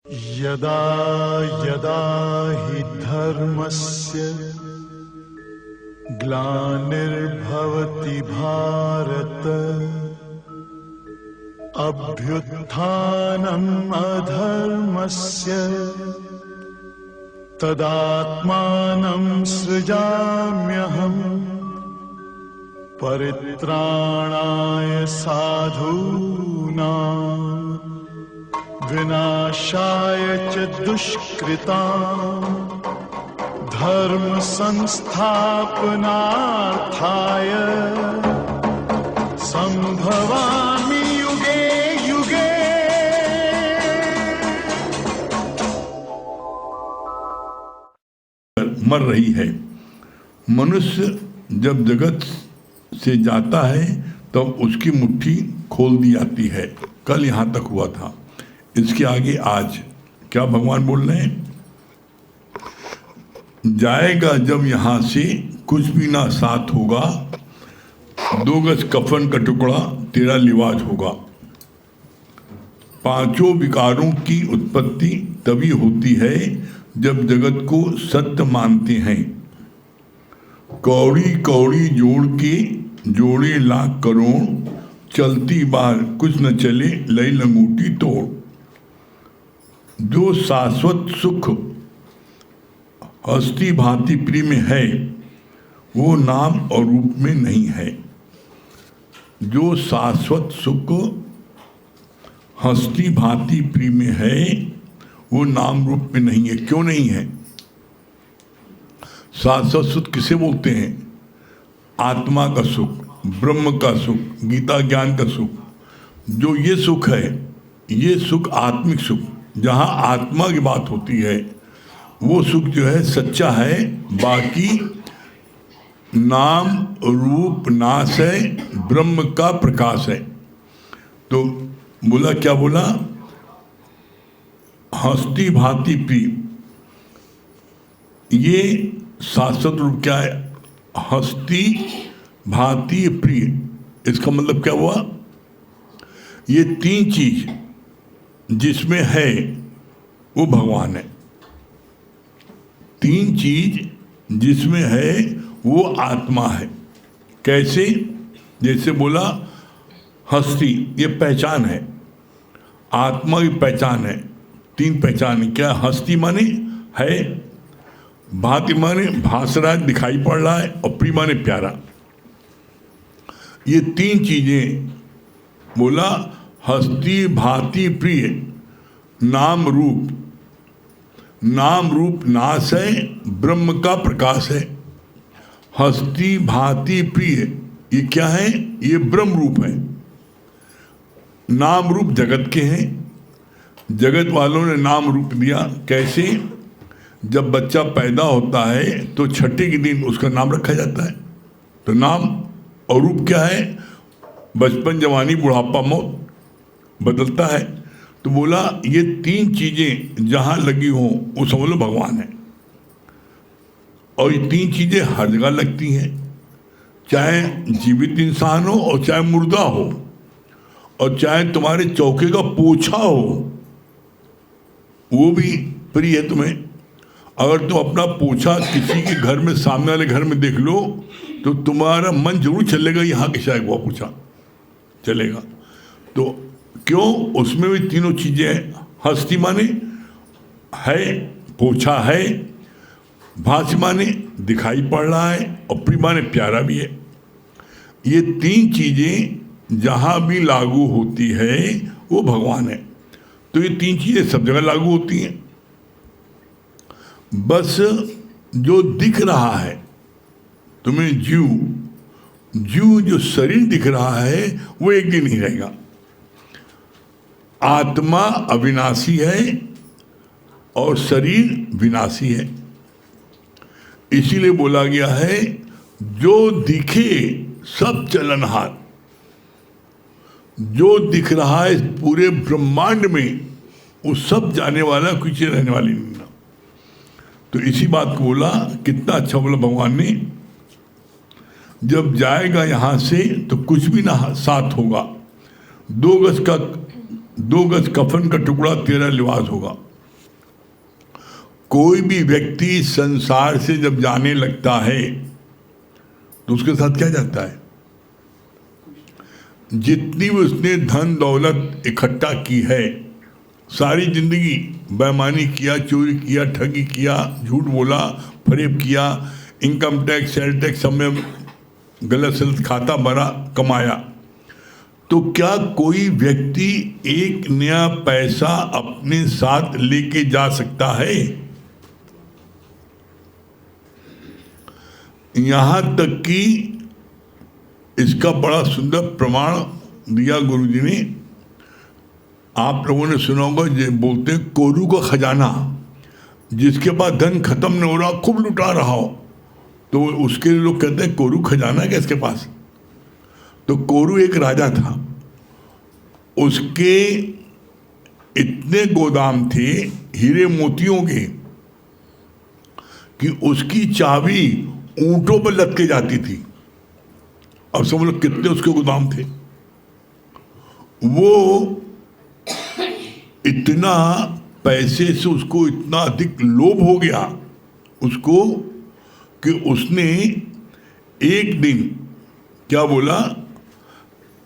यदा यदा हि धर्मस्य ग्लानिर्भवति भारत अभ्युत्थानम् अधर्मस्य तदात्मानं सृजाम्यहम् परित्राणाय साधूनां विनाशाय च दुष्कृतां धर्म संस्थापनार्थाय संभवामि युगे युगे। मर रही है। मनुष्य जब जगत से जाता है तब उसकी मुट्ठी खोल दी जाती है। कल यहाँ तक हुआ था। इसके आगे आज क्या भगवान बोल रहे हैं? जाएगा जब यहाँ से कुछ भी ना साथ होगा, 2 गज कफन का टुकड़ा तेरा लिबास होगा। पांचों विकारों की उत्पत्ति तभी होती है जब जगत को सत्य मानते हैं। कौड़ी कौड़ी जोड़ के जोड़े लाख करोड़, चलती बार कुछ न चले लई लंगूटी तोड़। जो शाश्वत सुख हस्ती भांति प्रिय में है वो नाम और रूप में नहीं है। जो शाश्वत सुख हस्ती भांति प्रिय में है वो नाम रूप में नहीं है। क्यों नहीं है? शाश्वत सुख किसे बोलते हैं? आत्मा का सुख, ब्रह्म का सुख, गीता ज्ञान का सुख। जो ये सुख है, ये सुख आत्मिक सुख, जहाँ आत्मा की बात होती है, वो सुख जो है सच्चा है। बाकी नाम रूप नाश है, ब्रह्म का प्रकाश है। तो बोला, क्या बोला? हस्ती भांति प्रिय। ये शाश्वत रूप क्या है? हस्ती भांति प्रिय। इसका मतलब क्या हुआ? ये 3 चीज जिसमें है वो भगवान है। 3 चीज जिसमें है वो आत्मा है। कैसे? जैसे बोला हस्ती, ये पहचान है, आत्मा की पहचान है। 3 पहचान है। क्या? हस्ती माने है, भांति माने भास रहा है, दिखाई पड़ रहा है, और प्रिय माने प्यारा। ये 3 चीजें बोला, हस्ती भांति प्रिय, नाम रूप। नाम रूप नाश है, ब्रह्म का प्रकाश है। हस्ती भांति प्रिय ये क्या है? ये ब्रह्म रूप है। नाम रूप जगत के हैं। जगत वालों ने नाम रूप दिया। कैसे? जब बच्चा पैदा होता है तो छठे के दिन उसका नाम रखा जाता है। तो नाम और रूप क्या है? बचपन, जवानी, बुढ़ापा, मौत बदलता है। तो बोला ये 3 चीजें जहां लगी हों वो समझ लो भगवान है। और ये 3 चीजें हर जगह लगती हैं, चाहे जीवित इंसान हो और चाहे मुर्दा हो, और चाहे तुम्हारे चौके का पोछा हो वो भी प्रिय है तुम्हें। अगर तुम अपना पोछा किसी के घर में, सामने वाले घर में देख लो तो तुम्हारा मन जरूर चलेगा, यहाँ के शायद वो पोछा चलेगा। तो क्यों? उसमें भी 3 चीजें हैं। हस्ती माने है, पोछा है, भास माने दिखाई पड़ रहा है, और प्रिय माने प्यारा भी है। ये 3 चीजें जहां भी लागू होती है वो भगवान है। तो ये 3 चीजें सब जगह लागू होती हैं। बस जो दिख रहा है तुम्हें, जीव जो शरीर दिख रहा है वो एक दिन नहीं रहेगा। आत्मा अविनाशी है और शरीर विनाशी है। इसीलिए बोला गया है जो दिखे सब चलनहार। जो दिख रहा है पूरे ब्रह्मांड में वो सब जाने वाला, कुछ रहने वाली नहीं। तो इसी बात को बोला, कितना अच्छा बोला भगवान ने। जब जाएगा यहाँ से तो कुछ भी ना साथ होगा, 2 गज कफन का टुकड़ा तेरा लिबास होगा। कोई भी व्यक्ति संसार से जब जाने लगता है तो उसके साथ क्या जाता है? जितनी भी उसने धन दौलत इकट्ठा की है, सारी जिंदगी बेईमानी किया, चोरी किया, ठगी किया, झूठ बोला, फरेब किया, इनकम टैक्स, सेल टैक्स सब में गलत सलत खाता भरा, कमाया, तो क्या कोई व्यक्ति एक नया पैसा अपने साथ लेके जा सकता है? यहां तक कि इसका बड़ा सुंदर प्रमाण दिया गुरुजी ने। आप लोगों ने सुना होगा, जो बोलते हैं कोरू का खजाना, जिसके पास धन खत्म नहीं हो रहा, खूब लुटा रहा हो, तो उसके लिए लोग कहते हैं कोरू खजाना है इसके पास। तो कोरू एक राजा था, उसके इतने गोदाम थे हीरे मोतियों के कि उसकी चाबी ऊंटों पर लटके जाती थी। अब समझ लो कितने उसके गोदाम थे। वो इतना पैसे से उसको इतना अधिक लोभ हो गया उसको कि उसने एक दिन क्या बोला,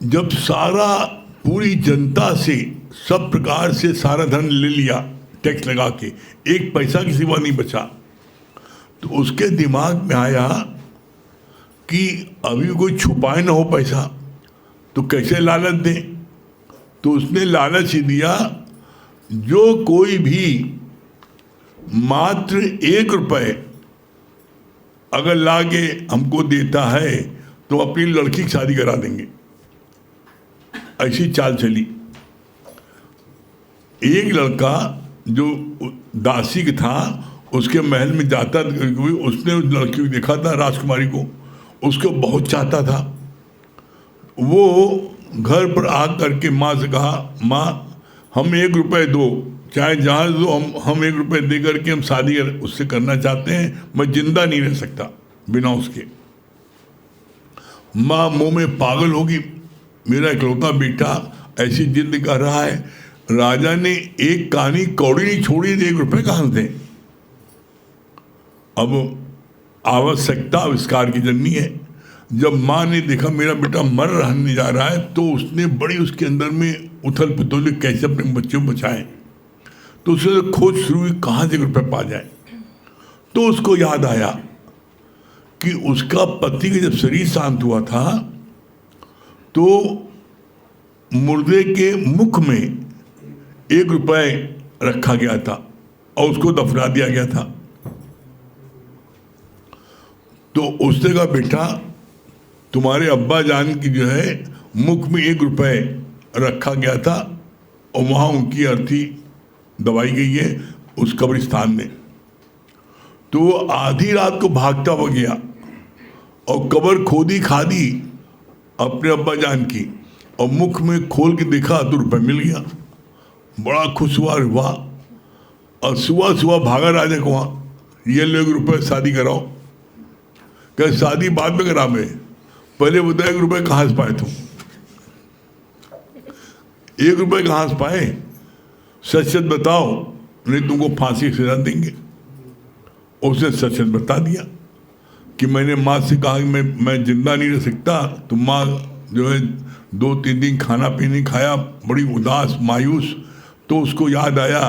जब सारा पूरी जनता से सब प्रकार से सारा धन ले लिया टैक्स लगा के, एक पैसा की सिवा नहीं बचा, तो उसके दिमाग में आया कि अभी कोई छुपाए ना हो पैसा, तो कैसे लालच दें। तो उसने लालच ही दिया, जो कोई भी मात्र 1 रुपये अगर लाके हमको देता है तो अपनी लड़की की शादी करा देंगे। ऐसी चाल चली। एक लड़का जो दासी था उसके महल में जाता, उसने उस लड़की को देखा था, राजकुमारी को, उसको बहुत चाहता था। वो घर पर आ करके माँ से कहा, माँ हम 1 रुपये दो, चाहे जहाँ दो, हम 1 रुपये दे करके हम शादी उससे करना चाहते हैं, मैं जिंदा नहीं रह सकता बिना उसके। माँ मुंह में पागल होगी, मेरा इकलौता बेटा ऐसी जिद कर रहा है। राजा ने एक कहानी कौड़ी नहीं छोड़ी, 1 रुपये कहाँ से। अब आवश्यकता आविष्कार की जननी है। जब माँ ने देखा मेरा बेटा मर रहने जा रहा है, तो उसने बड़ी उसके अंदर में उथल पुथल कैसे अपने बच्चों को बचाएं, तो उसने खोज शुरू हुई कहाँ से 1 रुपये पा जाए। तो उसको याद आया कि उसका पति का जब शरीर शांत हुआ था तो मुर्दे के मुख में 1 रुपये रखा गया था और उसको दफना दिया गया था। तो उसने कहा, बेटा तुम्हारे अब्बा जान की जो है मुख में 1 रुपये रखा गया था और वहाँ उनकी अर्थी दबाई गई है उस कब्रिस्तान में। तो वो आधी रात को भागता हुआ गया और कब्र खोदी खादी अपने अब्बा जान की, और मुख में खोल के देखा तो रुपये मिल गया। बड़ा खुश हुआ और सुबह सुबह भागा राजा को वहाँ, ये लो 1 रुपये शादी कराओ। क्या शादी बाद में करा, मैं पहले बताया 1 रुपये कहाँ से पाए तुम, 1 रुपये कहाँ से पाए, सच सच बताओ नहीं तुमको फांसी की सजा देंगे। उसने सच सच बता दिया कि मैंने माँ से कहा कि मैं जिंदा नहीं रह सकता। तो माँ जो है 2-3 दिन खाना पीना नहीं खाया, बड़ी उदास मायूस। तो उसको याद आया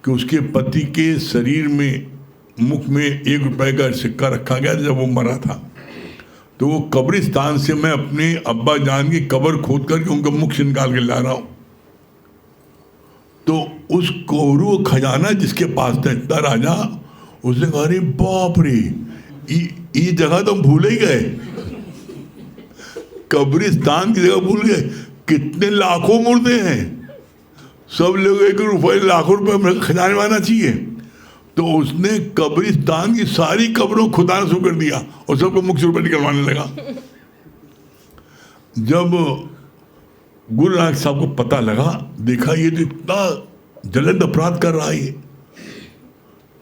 कि उसके पति के शरीर में मुख में 1 रुपये का सिक्का रखा गया जब वो मरा था। तो वो कब्रिस्तान से मैं अपने अब्बा जान की कब्र खोद करके उनका मुख से निकाल के ला रहा हूँ। तो उस कोरू खजाना जिसके पास था इतना राजा, उसने कहा, अरे बाप रे, ये जगह तो हम भूल ही गए, कब्रिस्तान की जगह भूल गए। कितने लाखों मुर्दे हैं, सब लोग 1 रुपये लाखों रुपये खजाने में आना चाहिए। तो उसने कब्रिस्तान की सारी कब्रों खुदाना शुरू कर दिया और सबको मुख से रुपये निकलवाने लगा। जब गुरु नानक साहब को पता लगा, देखा ये तो इतना जलद अपराध कर रहा है,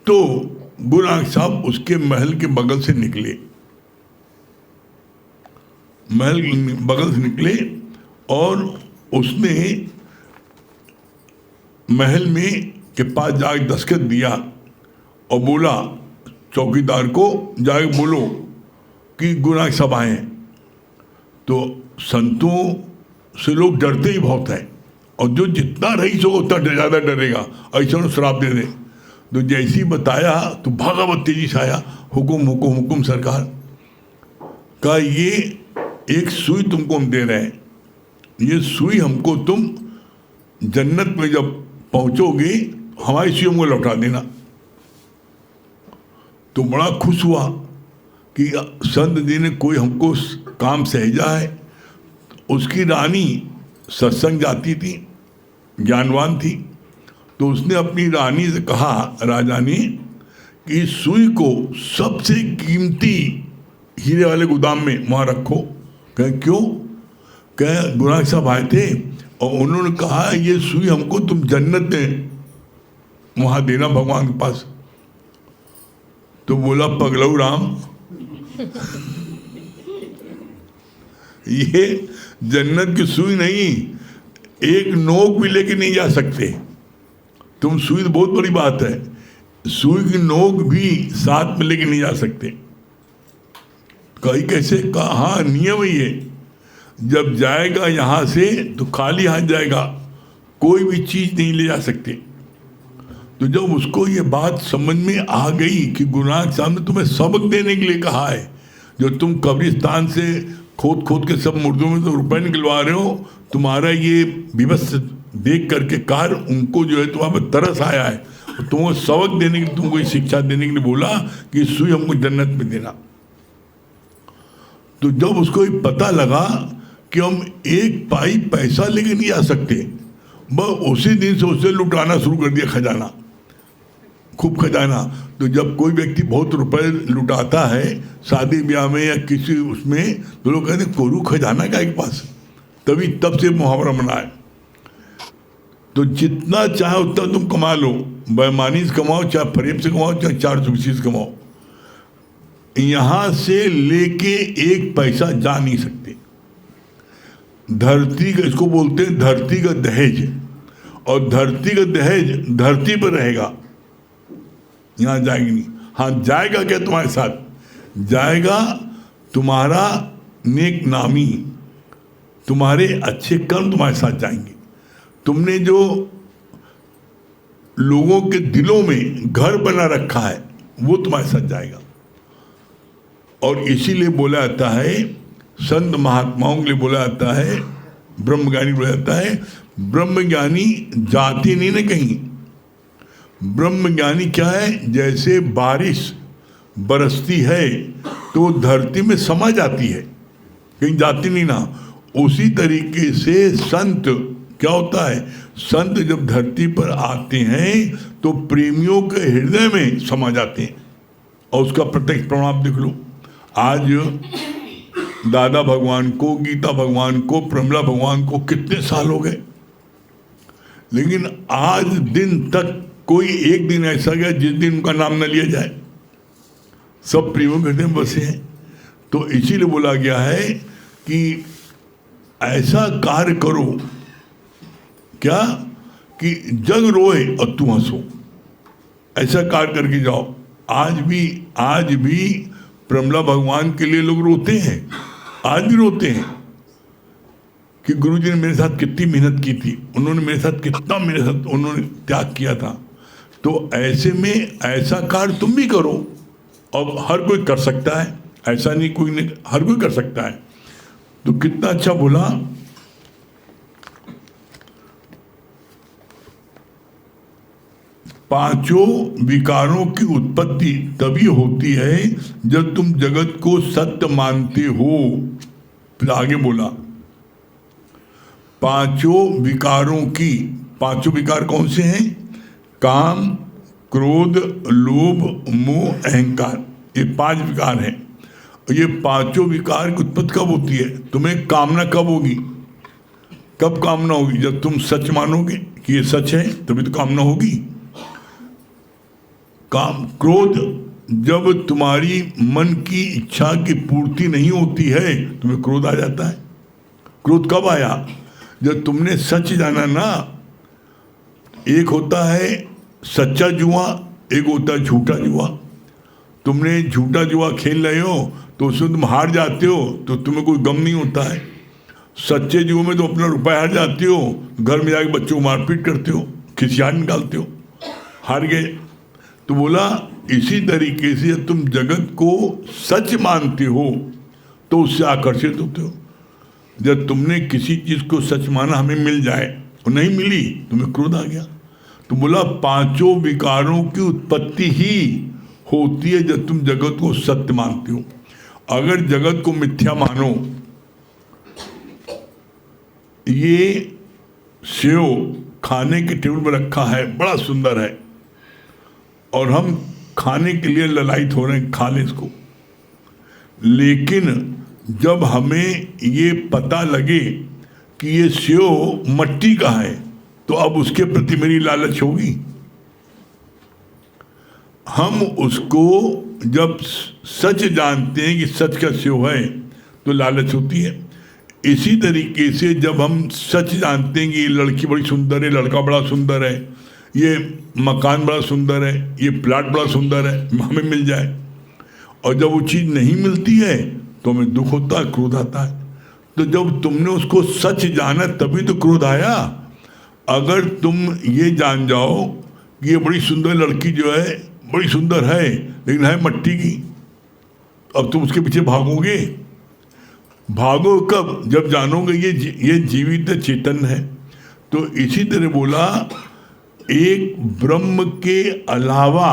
तो गुरु नानक साहब उसके महल के बगल से निकले, महल बगल से निकले और उसने महल में के पास जाकर दस्तखत दिया और बोला चौकीदार को, जाके बोलो कि गुनाह सभाएं हैं। तो संतों से लोग डरते ही बहुत हैं, और जो जितना रईस होगा उतना ज़्यादा डरेगा, ऐसा श्राप दे दे। तो जैसे ही बताया तो भागा बहुत तेजी से आया, हुकुम हुकुम हुकुम सरकार का, ये एक सुई तुमको हम दे रहे हैं, ये सुई हमको तुम जन्नत में जब पहुंचोगे हमारी सुई हमको लौटा देना। तो बड़ा खुश हुआ कि संत जी ने कोई हमको काम सहेजा है। उसकी रानी सत्संग जाती थी, ज्ञानवान थी, तो उसने अपनी रानी से कहा, राजा ने, कि सुई को सबसे कीमती हीरे वाले गोदाम में वहाँ रखो। कहे क्यों? कहे गुनाह साहब आए थे और उन्होंने कहा ये सुई हमको तुम जन्नत में वहाँ देना भगवान के पास। तो बोला पगलऊ राम, ये जन्नत की सुई नहीं, एक नोक भी लेके नहीं जा सकते तुम। सुई तो बहुत बड़ी बात है, सुई की नोक भी साथ में लेके नहीं जा सकते। कहीं कैसे? कहा हाँ नियम ही है, जब जाएगा यहाँ से तो खाली हाथ जाएगा, कोई भी चीज नहीं ले जा सकते। तो जब उसको ये बात समझ में आ गई कि गुरुनानक साहब ने तुम्हें सबक देने के लिए कहा है, जो तुम कब्रिस्तान से खोद खोद के सब मुर्दों में तो रुपए निकलवा रहे हो, तुम्हारा ये विवश देख करके कार उनको जो है तुम्हारे पर तरस आया है, तुमको सबक देने के, तुमको ये शिक्षा देने के लिए बोला कि सुई हमको जन्नत में देना। तो जब उसको ये पता लगा कि हम एक पाई पैसा लेके नहीं आ सकते, बस उसी दिन से उसे लुटाना शुरू कर दिया, खजाना, खूब खजाना। तो जब कोई व्यक्ति बहुत रुपए लुटाता है शादी ब्याह में या किसी उसमें, तो लोग कहते हैं कोरू खजाना का एक पास, तभी तब से मुहावरा बना है। तो जितना चाहे उतना तुम कमा लो, बेईमानी से कमाओ, चाहे फरेब से कमाओ, चाहे 420 से कमाओ, यहाँ से लेके एक पैसा जा नहीं सकते। धरती का, इसको बोलते हैं धरती का दहेज, और धरती का दहेज धरती पर रहेगा, यहाँ जाएगी नहीं। हाँ जाएगा क्या तुम्हारे साथ? जाएगा तुम्हारा नेक नामी, तुम्हारे अच्छे कर्म तुम्हारे साथ जाएंगे। तुमने जो लोगों के दिलों में घर बना रखा है वो तुम्हारे साथ जाएगा। और इसीलिए बोला जाता है, संत महात्माओं के लिए बोला जाता है, ब्रह्मज्ञानी बोला जाता है, ब्रह्मज्ञानी जाती नहीं ना कहीं। ब्रह्मज्ञानी क्या है? जैसे बारिश बरसती है तो धरती में समा जाती है, कहीं जाती नहीं ना, उसी तरीके से संत क्या होता है? संत जब धरती पर आते हैं तो प्रेमियों के हृदय में समा जाते हैं। और उसका प्रत्यक्ष प्रमाण देख लो। आज दादा भगवान को, गीता भगवान को, प्रमला भगवान को कितने साल हो गए, लेकिन आज दिन तक कोई एक दिन ऐसा गया जिस दिन उनका नाम न लिया जाए। सब प्रेमियों के हृदय में बसे हैं। तो इसीलिए बोला गया है कि ऐसा कार्य करो, क्या कि जग रोए और तू हंसो, ऐसा कार्य करके जाओ। आज भी प्रमला भगवान के लिए लोग रोते हैं, आज भी रोते हैं कि गुरुजी ने मेरे साथ कितनी मेहनत की थी, उन्होंने मेरे साथ कितना उन्होंने त्याग किया था। तो ऐसे में ऐसा कार्य तुम भी करो, और हर कोई कर सकता है, ऐसा नहीं कोई नहीं, हर कोई कर सकता है। तो कितना अच्छा बोला, पांचों विकारों की उत्पत्ति तभी होती है जब तुम जगत को सत्य मानते हो। फिर आगे बोला, पांचों विकार कौन से हैं? काम, क्रोध, लोभ, मोह, अहंकार, ये 5 विकार हैं। ये पांचों विकार की उत्पत्ति कब होती है? तुम्हें कामना कब होगी? कब कामना होगी? जब तुम सच मानोगे कि ये सच है तभी तो कामना होगी। क्रोध, जब तुम्हारी मन की इच्छा की पूर्ति नहीं होती है तुम्हें क्रोध आ जाता है। क्रोध कब आया? जब तुमने सच जाना ना। एक होता है सच्चा जुआ, एक होता है झूठा जुआ। तुमने झूठा जुआ खेल रहे हो तो उसमें तुम हार जाते हो तो तुम्हें कोई गम नहीं होता है। सच्चे जुए में तो अपना रुपया हार जाते हो, घर में जाके बच्चों को मारपीट करते हो, खिसियान निकालते हो, हार गए। तो बोला इसी तरीके से जब तुम जगत को सच मानते हो तो उससे आकर्षित होते हो। जब तुमने किसी चीज को सच माना हमें मिल जाए और नहीं मिली, तुम्हें क्रोध आ गया। तो बोला पांचों विकारों की उत्पत्ति ही होती है जब तुम जगत को सत्य मानते हो। अगर जगत को मिथ्या मानो, ये सेव खाने के टेबल पर रखा है, बड़ा सुंदर है, और हम खाने के लिए ललायित हो रहे हैं, खा लें इसको। लेकिन जब हमें ये पता लगे कि ये सेव मट्टी का है तो अब उसके प्रति मेरी लालच होगी। हम उसको जब सच जानते हैं कि सच का सेव है तो लालच होती है। इसी तरीके से जब हम सच जानते हैं कि ये लड़की बड़ी सुंदर है, लड़का बड़ा सुंदर है, ये मकान बड़ा सुंदर है, ये प्लाट बड़ा सुंदर है, हमें मिल जाए, और जब वो चीज़ नहीं मिलती है तो हमें दुख होता है, क्रोध आता है। तो जब तुमने उसको सच जाना तभी तो क्रोध आया। अगर तुम ये जान जाओ कि ये बड़ी सुंदर लड़की जो है बड़ी सुंदर है लेकिन है मट्टी की, अब तुम उसके पीछे भागोगे। भागो कब? जब जानोगे ये जीवित चेतन है। तो इसी तरह बोला एक ब्रह्म के अलावा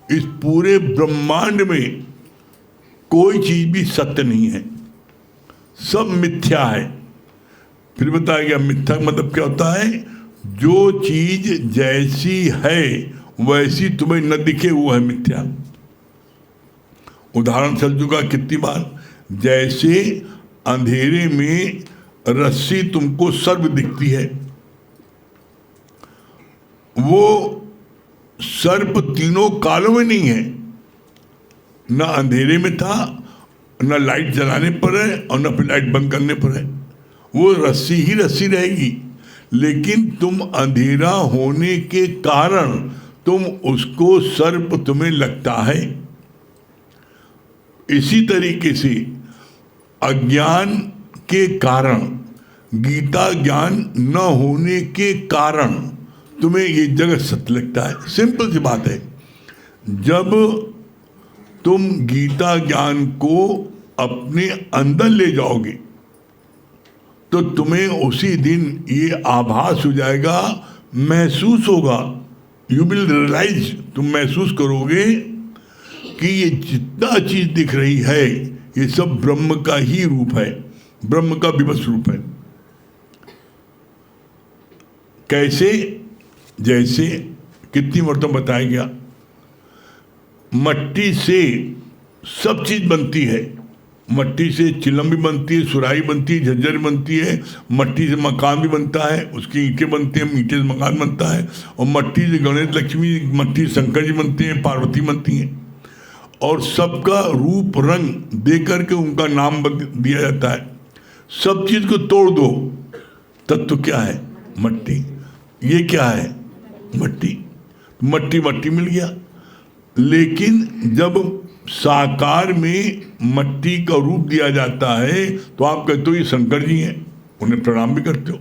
इस पूरे ब्रह्मांड में कोई चीज भी सत्य नहीं है, सब मिथ्या है। फिर बताया गया मिथ्या मतलब क्या होता है? जो चीज जैसी है वैसी तुम्हें न दिखे वो है मिथ्या। उदाहरण चल चुका कितनी बार, जैसे अंधेरे में रस्सी तुमको सर्प दिखती है, वो सर्प तीनों कालों में नहीं है, न अंधेरे में था, न लाइट जलाने पर है और न फिर लाइट बंद करने पर है, वो रस्सी ही रस्सी रहेगी। लेकिन तुम अंधेरा होने के कारण तुम उसको सर्प तुम्हें लगता है। इसी तरीके से अज्ञान के कारण, गीता ज्ञान न होने के कारण तुम्हें ये जगत सत्य लगता है। सिंपल सी बात है, जब तुम गीता ज्ञान को अपने अंदर ले जाओगे तो तुम्हें उसी दिन ये आभास हो जाएगा, महसूस होगा, यू विल रियलाइज, तुम महसूस करोगे कि ये जितना चीज दिख रही है ये सब ब्रह्म का ही रूप है, ब्रह्म का विवश रूप है। कैसे? जैसे कितनी मरतबा बताया गया, मट्टी से सब चीज बनती है। मट्टी से चिलम भी बनती है, सुराही बनती है, झज्जर बनती है, मट्टी से मकान भी बनता है, उसकी ईंटें बनती हैं, ईंटे से मकान बनता है, और मट्टी से गणेश लक्ष्मी, मट्टी से शंकर जी बनते हैं, पार्वती बनती हैं, और सबका रूप रंग दे करके उनका नाम दिया जाता है। सब चीज को तोड़ दो, तत्व क्या है? मट्टी। ये क्या है? मट्टी। मट्टी मट्टी मिल गया। लेकिन जब साकार में मट्टी का रूप दिया जाता है तो आप कहते हो ये शंकर जी हैं, उन्हें प्रणाम भी करते हो।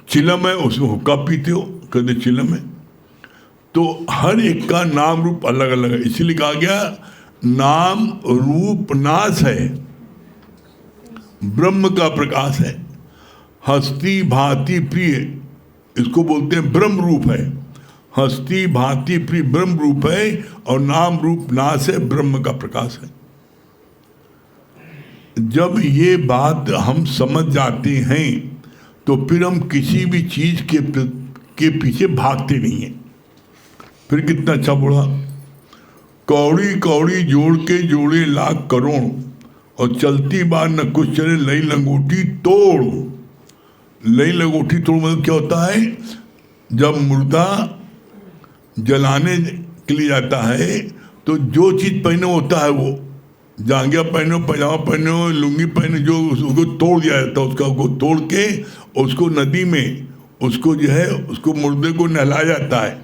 चिलम है, उसमें हुक्का पीते हो, कहते चिलम है। तो हर एक का नाम रूप अलग अलग है, इसीलिए कहा गया नाम रूप नाश है, ब्रह्म का प्रकाश है। हस्ती भांति प्रिय, इसको बोलते हैं ब्रह्म रूप है। हस्ती भांति प्रिय ब्रह्म रूप है, और नाम रूप नाश है, ब्रह्म का प्रकाश है। जब ये बात हम समझ जाते हैं तो फिर हम किसी भी चीज के पीछे भागते नहीं हैं। फिर कितना अच्छा बोला, कौड़ी कौड़ी जोड़ के जोड़े लाख करोड़, और चलती बार न कुछ चले लई लंगोटी तोड़। लई लंगोटी तोड़ मतलब क्या होता है? जब मुर्दा जलाने के लिए जाता है तो जो चीज पहने होता है, वो जांघिया पहनो, पैजामा पहनो, लुंगी पहने, जो उसको तोड़ दिया जाता है, उसको तोड़ के उसको नदी में उसको जो है उसको मुर्दे को नहलाया जाता है,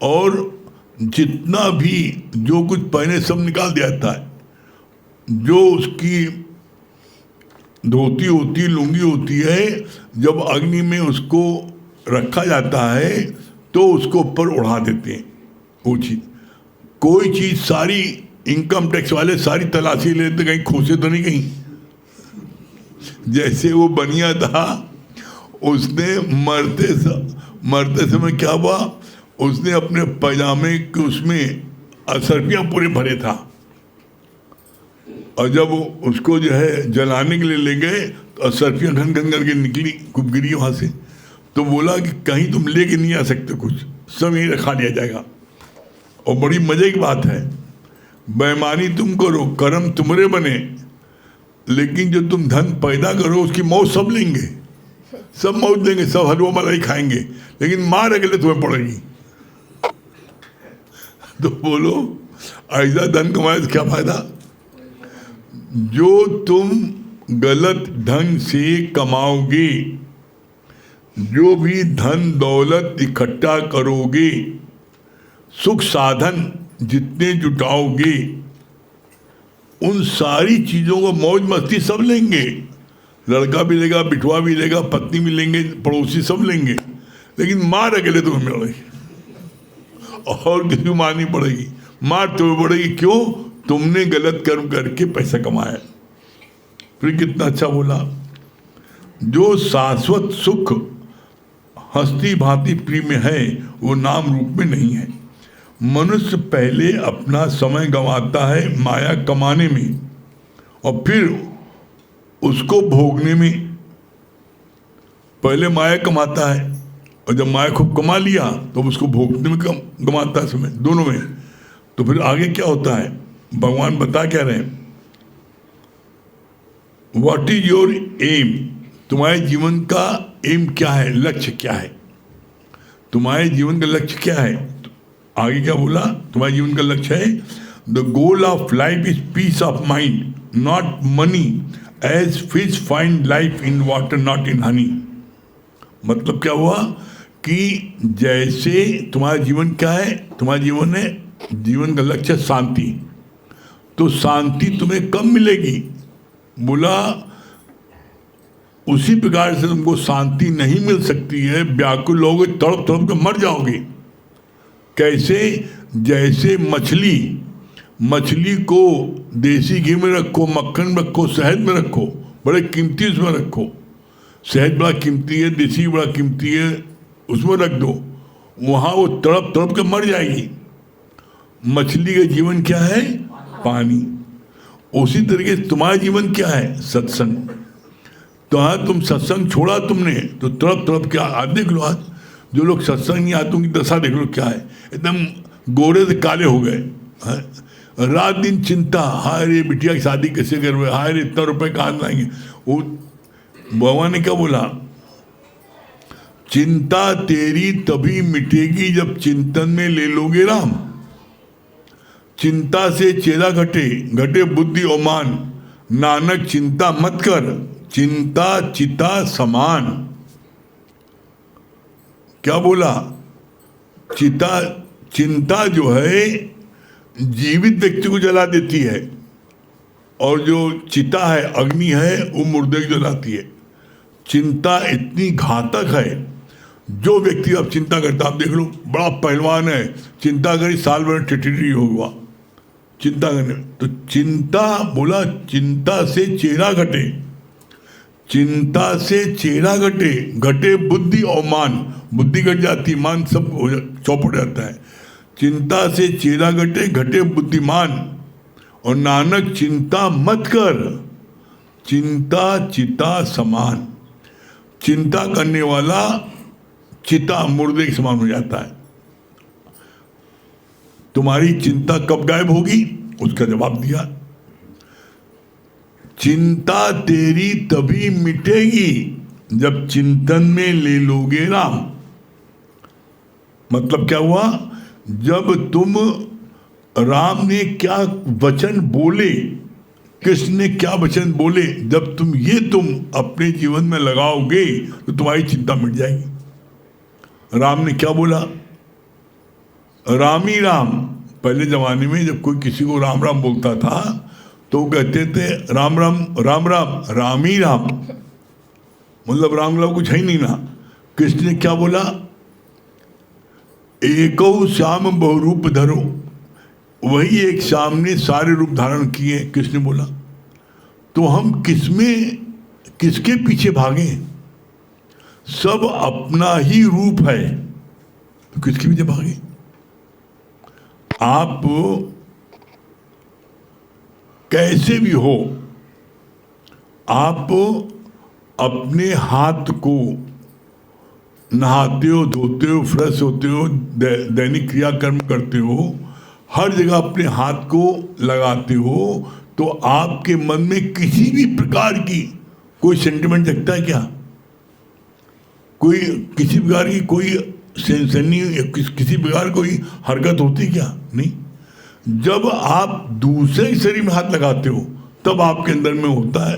और जितना भी जो कुछ पहने सब निकाल दिया जाता है। जो उसकी धोती होती, लुंगी होती है, जब अग्नि में उसको रखा जाता है तो उसको ऊपर उड़ा देते हैं वो चीज़। कोई चीज़ सारी इनकम टैक्स वाले सारी तलाशी लेते, कहीं खोसे तो नहीं कहीं। जैसे वो बनिया था, उसने मरते समय क्या हुआ, उसने अपने पैजामे के उसमें असरपियाँ पूरे भरे था, और जब उसको जो है जलाने के लिए ले गए तो असरपियाँ घन घन करके निकली, खूब गिरी वहाँ से। तो बोला कि कहीं तुम लेके नहीं आ सकते, कुछ सब यहीं रखा लिया जाएगा। और बड़ी मजे की बात है, बेईमानी तुम करो, कर्म तुम्हारे बने, लेकिन जो तुम धन पैदा करो उसकी मौत सब लेंगे, सब मौत देंगे, सब हलवा मलाई खाएंगे, लेकिन मार अकेले तुम्हें पड़ेगी। तो बोलो ऐसा धन कमाए से क्या फायदा। जो तुम गलत ढंग से कमाओगे, जो भी धन दौलत इकट्ठा करोगे, सुख साधन जितने जुटाओगे, उन सारी चीज़ों को मौज मस्ती सब लेंगे। लड़का भी लेगा, बिठवा भी लेगा, पत्नी भी लेंगे, पड़ोसी सब लेंगे, लेकिन मार अकेले तुम्हें मिलेगी, और किसी को मारनी पड़ेगी। मार तुम्हें पड़ेगी, क्यों? तुमने गलत कर्म करके पैसा कमाया। फिर कितना अच्छा बोला, जो शाश्वत सुख हस्ती भांति प्रिय में है वो नाम रूप में नहीं है। मनुष्य पहले अपना समय गंवाता है माया कमाने में, और फिर उसको भोगने में। पहले माया कमाता है, और जब माया खूब कमा लिया तो उसको भोगने में गंवाता है समय, दोनों में। तो फिर आगे क्या होता है, भगवान बता क्या रहे हैं, व्हाट इज योर एम, तुम्हारे जीवन का एम क्या है, लक्ष्य क्या है, तुम्हारे जीवन का लक्ष्य क्या है। आगे क्या बोला, तुम्हारे जीवन का लक्ष्य है, the goal of life is peace of mind not money, as fish find life in water not in honey. मतलब क्या हुआ कि जैसे तुम्हारा जीवन क्या है, तुम्हारा जीवन है, जीवन का लक्ष्य शांति, तो शांति तुम्हें कब मिलेगी। बोला उसी प्रकार से तुमको शांति नहीं मिल सकती है, व्याकुल लोगे, तड़प तड़प के मर जाओगे। कैसे? जैसे मछली को देसी घी में रखो, मक्खन में रखो, शहद में रखो, बड़े कीमती उसमें रखो, शहद बड़ा कीमती है, देसी बड़ा कीमती है, उसमें रख दो, वहाँ वो तड़प तड़प के मर जाएगी। मछली का जीवन क्या है? पानी। उसी तरीके से तुम्हारा जीवन क्या है? सत्संग। तो हाँ, तुम सत्संग छोड़ा तुमने तो तड़प तड़प क्या, आज देख लो, आज जो लोग सत्संग नहीं आते उनकी दशा देख लो क्या है, एकदम गोरे से काले हो गए, रात दिन चिंता, हाय रे बिटिया की शादी कैसे करवे, हाय रे इतना रुपए कहाँ लाएंगे। वो भगवान ने क्या बोला, चिंता तेरी तभी मिटेगी जब चिंतन में ले लोगे राम। चिंता से चेला घटे, घटे बुद्धि और मान, नानक चिंता मत कर, चिंता चिता समान। क्या बोला? चिंता जो है जीवित व्यक्ति को जला देती है, और जो चिता है, अग्नि है, वो मुर्दे को जलाती है। चिंता इतनी घातक है, जो व्यक्ति अब चिंता करता, आप देख लो, बड़ा पहलवान है, चिंता करी साल भर टिटरी होगा चिंता करने। तो चिंता बोला, चिंता से चेहरा घटे, चिंता से चेहरा घटे, घटे बुद्धि और मान, बुद्धि घट जाती, मान सब चौपट जाता है। चिंता से चेहरा घटे, घटे बुद्धिमान, और नानक चिंता मत कर, चिंता चिता समान। चिंता करने वाला चिता मुर्दे के समान हो जाता है। तुम्हारी चिंता कब गायब होगी? उसका जवाब दिया, चिंता तेरी तभी मिटेगी जब चिंतन में ले लोगे राम। मतलब क्या हुआ? जब तुम, राम ने क्या वचन बोले, कृष्ण ने क्या वचन बोले, जब तुम अपने जीवन में लगाओगे तो तुम्हारी चिंता मिट जाएगी। राम ने क्या बोला? राम ही राम। पहले जमाने में जब कोई किसी को राम राम बोलता था तो कहते थे राम राम राम राम राम ही राम, मतलब राम राम कुछ है ही नहीं ना। कृष्ण ने क्या बोला? एको श्याम बहुरूप धरो, वही एक श्याम ने सारे रूप धारण किए। कृष्ण बोला तो हम किसके पीछे भागे? सब अपना ही रूप है, तो किसके पीछे भागे? आप कैसे भी हो, आप अपने हाथ को नहाते हो, धोते हो, फ्रेश होते हो, दैनिक क्रियाकर्म करते हो, हर जगह अपने हाथ को लगाते हो, तो आपके मन में किसी भी प्रकार की कोई सेंटिमेंट जगता है क्या? कोई किसी प्रकार की कोई सेंसनी या किसी प्रकार कोई हरकत होती क्या? नहीं। जब आप दूसरे के शरीर में हाथ लगाते हो तब आपके अंदर में होता है।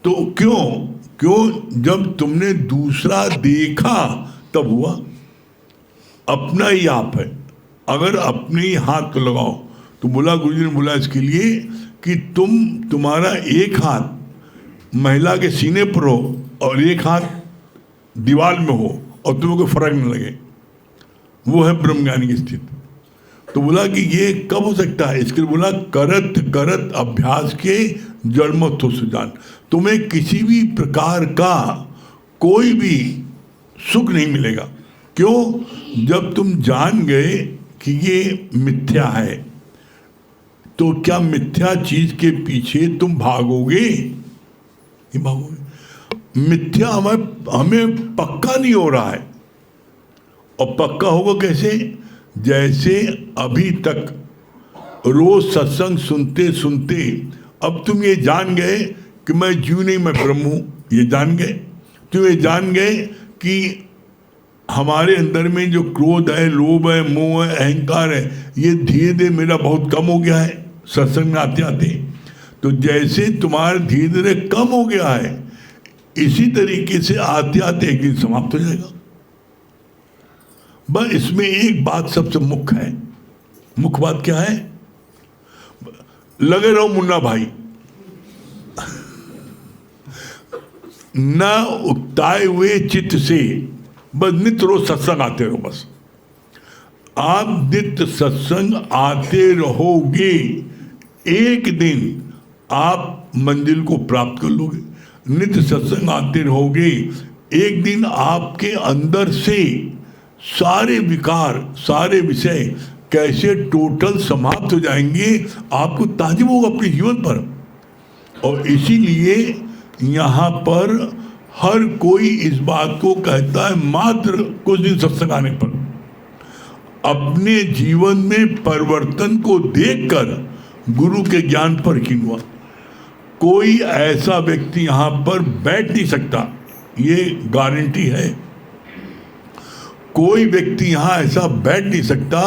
तो क्यों जब तुमने दूसरा देखा तब हुआ। अपना ही आप है। अगर अपने ही हाथ को लगाओ तो बोला, गुरु जी ने बोला इसके लिए कि तुम्हारा एक हाथ महिला के सीने पर हो और एक हाथ दीवार में हो और तुम्हें कोई फर्क न लगे, वो है ब्रह्मज्ञानी की स्थिति। तो बोला कि ये कब हो सकता है? इसके लिए बोला करत करत अभ्यास के जड़ मत हो सुजान। तुम्हें किसी भी प्रकार का कोई भी सुख नहीं मिलेगा। क्यों? जब तुम जान गए कि ये मिथ्या है, तो क्या मिथ्या चीज के पीछे तुम भागोगे? नहीं भागोगे। मिथ्या हमें पक्का नहीं हो रहा है। और पक्का होगा कैसे? जैसे अभी तक रोज सत्संग सुनते सुनते अब तुम ये जान गए कि मैं जीव नहीं, मैं ब्रह्म हूं। ये जान गए। तुम ये जान गए कि हमारे अंदर में जो क्रोध है, लोभ है, मोह है, अहंकार है, ये धीरे धीरे मेरा बहुत कम हो गया है सत्संग में आते आते। तो जैसे तुम्हारा धीरे धीरे कम हो गया है, इसी तरीके से आते आते एक दिन समाप्त हो जाएगा। बस इसमें एक बात सबसे मुख्य है। मुख्य बात क्या है? लगे रहो मुन्ना भाई, न उकताए हुए चित्त से बस नित्य रोज सत्संग आते रहो। बस आप नित्य सत्संग आते रहोगे, एक दिन आप मंजिल को प्राप्त कर लोगे। नित्य सत्संग आते रहोगे, एक दिन आपके अंदर से सारे विकार, सारे विषय कैसे टोटल समाप्त हो जाएंगे, आपको ताज्जुब होगा अपने जीवन पर। और इसीलिए यहाँ पर हर कोई इस बात को कहता है, मात्र कुछ दिन सत्संग आने पर अपने जीवन में परिवर्तन को देखकर गुरु के ज्ञान पर यकीन हुआ। कोई ऐसा व्यक्ति यहाँ पर बैठ नहीं सकता, ये गारंटी है। कोई व्यक्ति यहाँ ऐसा बैठ नहीं सकता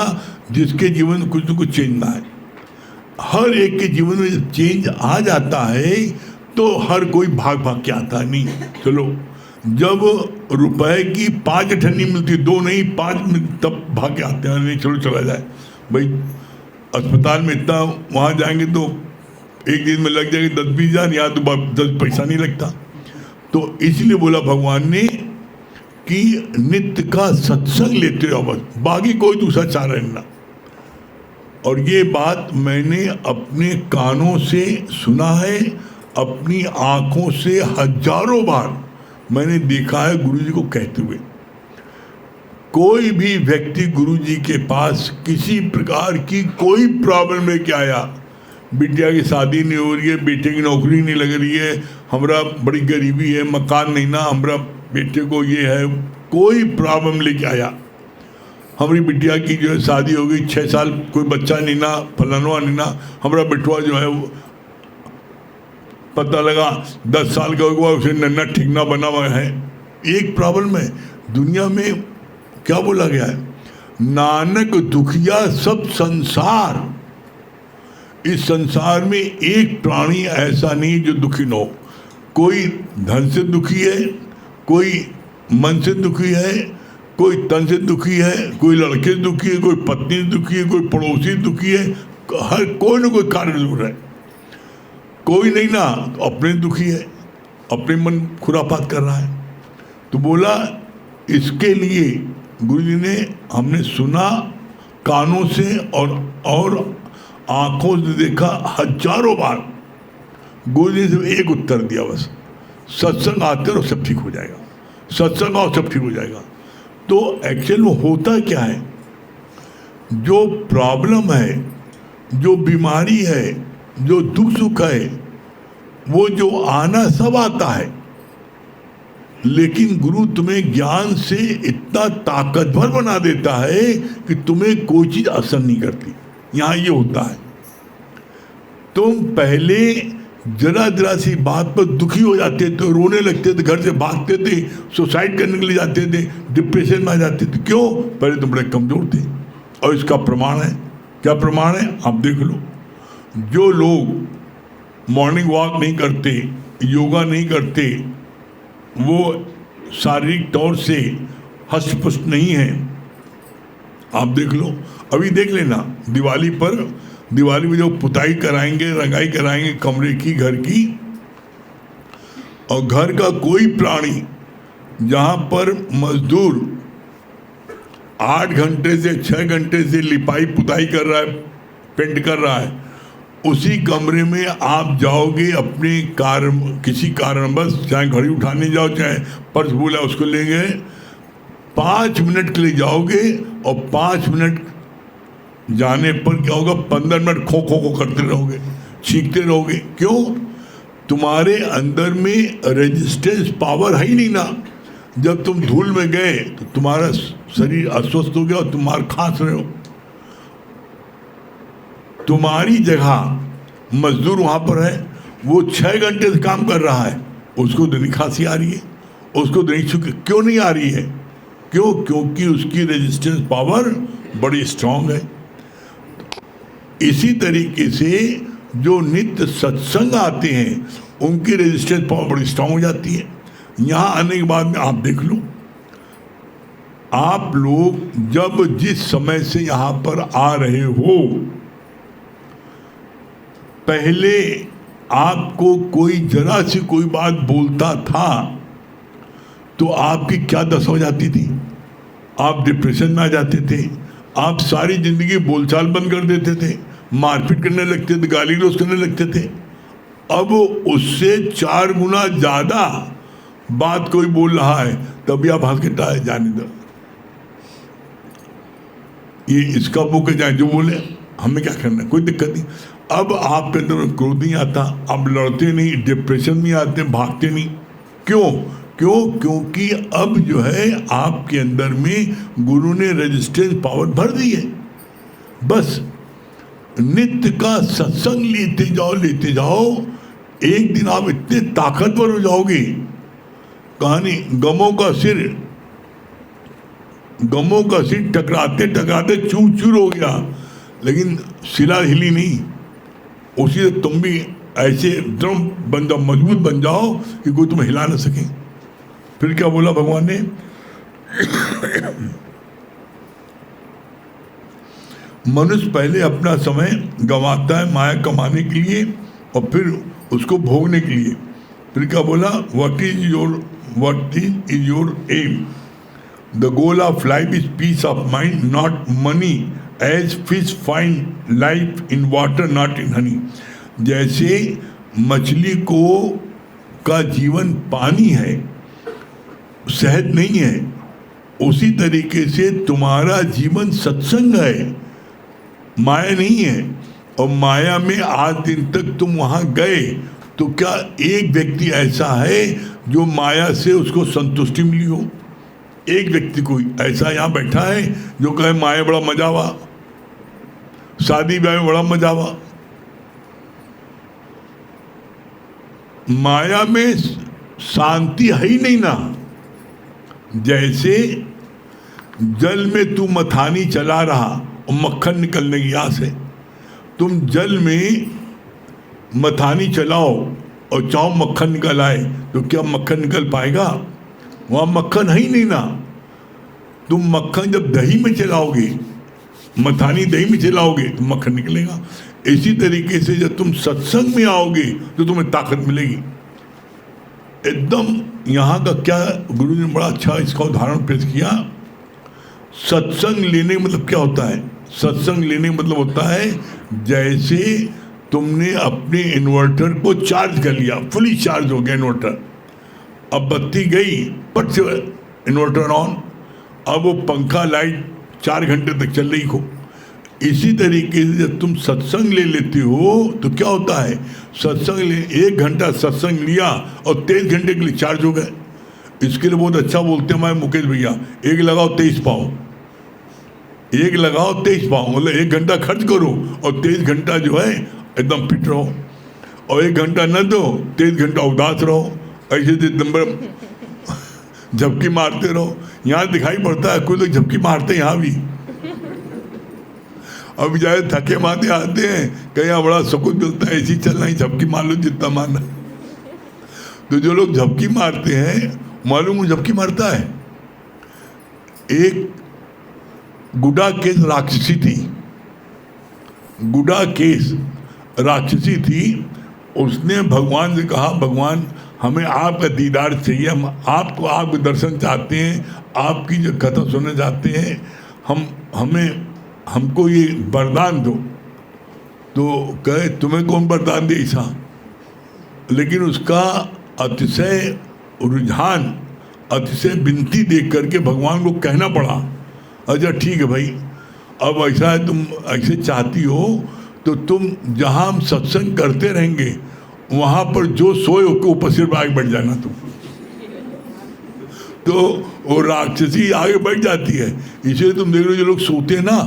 जिसके जीवन में कुछ न कुछ चेंज ना आए। हर एक के जीवन में जब चेंज आ जाता है तो हर कोई भाग भाग के आता है। नहीं, चलो जब रुपए की 5 अठन्नी मिलती, 2 नहीं 5 मिलती, तब भाग के आते हैं। नहीं चलो चला जाए भाई, अस्पताल में इतना वहाँ जाएंगे तो एक दिन में लग जाएगी 10-20 हज़ार, यहाँ तो 10 पैसा नहीं लगता। तो इसलिए बोला भगवान ने कि नित्य का सत्संग लेते रहो बस, बाकी कोई दूसरा चारा नहीं ना। और ये बात मैंने अपने कानों से सुना है, अपनी आंखों से हजारों बार मैंने देखा है गुरुजी को कहते हुए। कोई भी व्यक्ति गुरुजी के पास किसी प्रकार की कोई प्रॉब्लम लेके आया, बिटिया की शादी नहीं हो रही है, बेटे की नौकरी नहीं लग रही है, हमरा बड़ी गरीबी है, मकान नहीं ना, हमरा बेटे को ये है, कोई प्रॉब्लम लेके आया, हमारी बिटिया की जो है शादी हो गई 6 साल, कोई बच्चा नहीं ना, फलानवा नहीं ना, हमारा बेटवा जो है वो पता लगा 10 साल का हुआ, उसे नन्ना ठीक ना बना हुआ है। एक प्रॉब्लम है दुनिया में, क्या बोला गया है, नानक दुखिया सब संसार। इस संसार में एक प्राणी ऐसा नहीं जो दुखी न हो। कोई धन से दुखी है, कोई मन से दुखी है, कोई तन से दुखी है, कोई लड़के से दुखी है, कोई पत्नी से दुखी है, कोई पड़ोसी से दुखी है, हर कोई ना कोई कारण जरूर है। कोई नहीं ना तो अपने दुखी है, अपने मन खुरापात कर रहा है। तो बोला इसके लिए गुरु जी ने, हमने सुना कानों से और आंखों से देखा हजारों बार। गुरु जी ने सिर्फ एक उत्तर दिया बस, सत्संग आते और सब ठीक हो जाएगा, सत्संग आओ सब ठीक हो जाएगा। तो एक्चुअल में होता क्या है, जो प्रॉब्लम है, जो बीमारी है, जो दुख सुख है, वो जो आना सब आता है, लेकिन गुरु तुम्हें ज्ञान से इतना ताकतवर बना देता है कि तुम्हें कोई चीज असर नहीं करती। यहाँ ये होता है, तुम पहले जरा सी बात पर दुखी हो जाते थे, रोने लगते थे, घर से भागते थे, सुसाइड करने के लिए जाते थे, डिप्रेशन में आ जाते थे। क्यों? पहले तुम बड़े कमजोर थे। और इसका प्रमाण है, क्या प्रमाण है आप देख लो। जो लोग मॉर्निंग वॉक नहीं करते, योगा नहीं करते, वो शारीरिक तौर से हष्ट-पुष्ट नहीं है। आप देख लो, अभी देख लेना, दिवाली में जो पुताई कराएंगे, रंगाई कराएंगे कमरे की, घर की, और घर का कोई प्राणी जहाँ पर मजदूर 8 घंटे से 6 घंटे से लिपाई पुताई कर रहा है, पेंट कर रहा है, उसी कमरे में आप जाओगे अपने किसी कारणवश, चाहे घड़ी उठाने जाओ, चाहे पर्स भूला उसको लेंगे, 5 मिनट के लिए जाओगे और 5 मिनट जाने पर क्या होगा, 15 मिनट खो खो करते रहोगे, चीखते रहोगे। क्यों? तुम्हारे अंदर में रेजिस्टेंस पावर है ही नहीं ना। जब तुम धूल में गए तो तुम्हारा शरीर अस्वस्थ हो गया और तुम मार खांस रहे हो। तुम्हारी जगह मजदूर वहां पर है, वो 6 घंटे से काम कर रहा है, उसको दैनिक खांसी आ रही है, उसको दैनिक छुट्टी क्यों नहीं आ रही है? क्यों? क्योंकि उसकी रेजिस्टेंस पावर बड़ी स्ट्रांग है। इसी तरीके से जो नित्य सत्संग आते हैं उनकी रेजिस्टेंस पावर बड़ी स्ट्रांग हो जाती है। यहाँ आने के बाद में आप देख लो, आप लोग जब जिस समय से यहाँ पर आ रहे हो, पहले आपको कोई जरा सी कोई बात बोलता था तो आपकी क्या दशा हो जाती थी? आप डिप्रेशन में आ जाते थे, आप सारी जिंदगी बोलचाल बंद कर देते थे, मारपीट करने लगते थे, गाली गलौज करने लगते थे। अब उससे 4 गुना ज्यादा बात कोई बोल रहा है, तभी आप हंस के टाले जाने दो, ये इसका बुक है, जाए जो बोले, हमें क्या करना, कोई दिक्कत नहीं। अब आपके अंदर क्रोध नहीं आता, आप लड़ते नहीं, डिप्रेशन नहीं आते, भागते नहीं। क्यों? क्योंकि अब जो है आपके अंदर में गुरु ने रेजिस्टेंस पावर भर दी है। बस नित्य का सत्संग लेते जाओ, एक दिन आप इतने ताकतवर हो जाओगे। कहानी गमों का सिर टकराते चूर चूर हो गया, लेकिन शिला हिली नहीं। उसी से तुम भी ऐसे दृढ़ बन जाओ, मजबूत बन जाओ कि कोई तुम्हें हिला ना सके। फिर क्या बोला भगवान ने? मनुष्य पहले अपना समय गंवाता है माया कमाने के लिए और फिर उसको भोगने के लिए। फिर क्या बोला? What is your aim? The goal of life is peace of mind, not money. As fish find life in water, not in honey. जैसे मछली का जीवन पानी है, शहद नहीं है, उसी तरीके से तुम्हारा जीवन सत्संग है, माया नहीं है। और माया में आज दिन तक तुम वहां गए तो क्या एक व्यक्ति ऐसा है जो माया से उसको संतुष्टि मिली हो? एक व्यक्ति कोई ऐसा यहाँ बैठा है जो कहे माया बड़ा मजा हुआ, शादी ब्याह में बड़ा मजा हुआ? माया में शांति है ही नहीं ना। जैसे जल में तू मथानी चला रहा और मक्खन निकलने की आस है, तुम जल में मथानी चलाओ और चाहो मक्खन निकल आए तो क्या मक्खन निकल पाएगा? वहाँ मक्खन है ही नहीं ना। तुम मक्खन जब दही में चलाओगे, मथानी दही में चलाओगे तो मक्खन निकलेगा। इसी तरीके से जब तुम सत्संग में आओगे तो तुम्हें ताकत मिलेगी। एकदम यहाँ का क्या गुरु ने बड़ा अच्छा इसका उदाहरण पेश किया। सत्संग लेने का मतलब क्या होता है? सत्संग लेने का मतलब होता है जैसे तुमने अपने इन्वर्टर को चार्ज कर लिया, फुली चार्ज हो गया इन्वर्टर, अब बत्ती गई, पट से इन्वर्टर ऑन, अब वो पंखा लाइट 4 घंटे तक चल रही हो। इसी तरीके से जब तुम सत्संग ले लेते हो तो क्या होता है, सत्संग ले 1 घंटा सत्संग लिया और 23 घंटे के लिए चार्ज हो गए। इसके लिए बहुत अच्छा बोलते हैं हमारे मुकेश भैया, 1 लगाओ 23 पाओ, 1 लगाओ 23 पाओ, मतलब 1 घंटा खर्च करो और 23 घंटा जो है एकदम फिट रहो, और 1 घंटा न दो 23 घंटा उदास रहो। ऐसे नंबर झपकी मारते रहो। यहाँ दिखाई पड़ता है कोई लोग झपकी मारते हैं यहाँ भी, अब जाए थके मारते आते हैं, कहीं यहाँ बड़ा सुकून मिलता है, ऐसी चलना ही झपकी मार लो जितना मारना। तो जो लोग झपकी मारते हैं, मालूम वो झपकी मारता है। एक गुडा केस राक्षसी थी, गुडा केस राक्षसी थी। उसने भगवान से कहा, भगवान हमें आपका दीदार चाहिए, हम आपको, आपके दर्शन चाहते हैं, आपकी जो कथा सुनना चाहते हैं, हमको ये वरदान दो। तो कहे तुम्हें कौन वरदान दे ऐसा, लेकिन उसका अतिशय रुझान, अतिशय विनती देख करके भगवान को कहना पड़ा, अच्छा ठीक है भाई, अब ऐसा है तुम ऐसे चाहती हो तो तुम जहाँ हम सत्संग करते रहेंगे वहाँ पर जो सोए उसके ऊपर सिर्फ आगे बढ़ जाना तुम। तो वो राक्षसी आगे बढ़ जाती है। इसलिए तुम देख रहे हो जो लोग सोते हैं ना,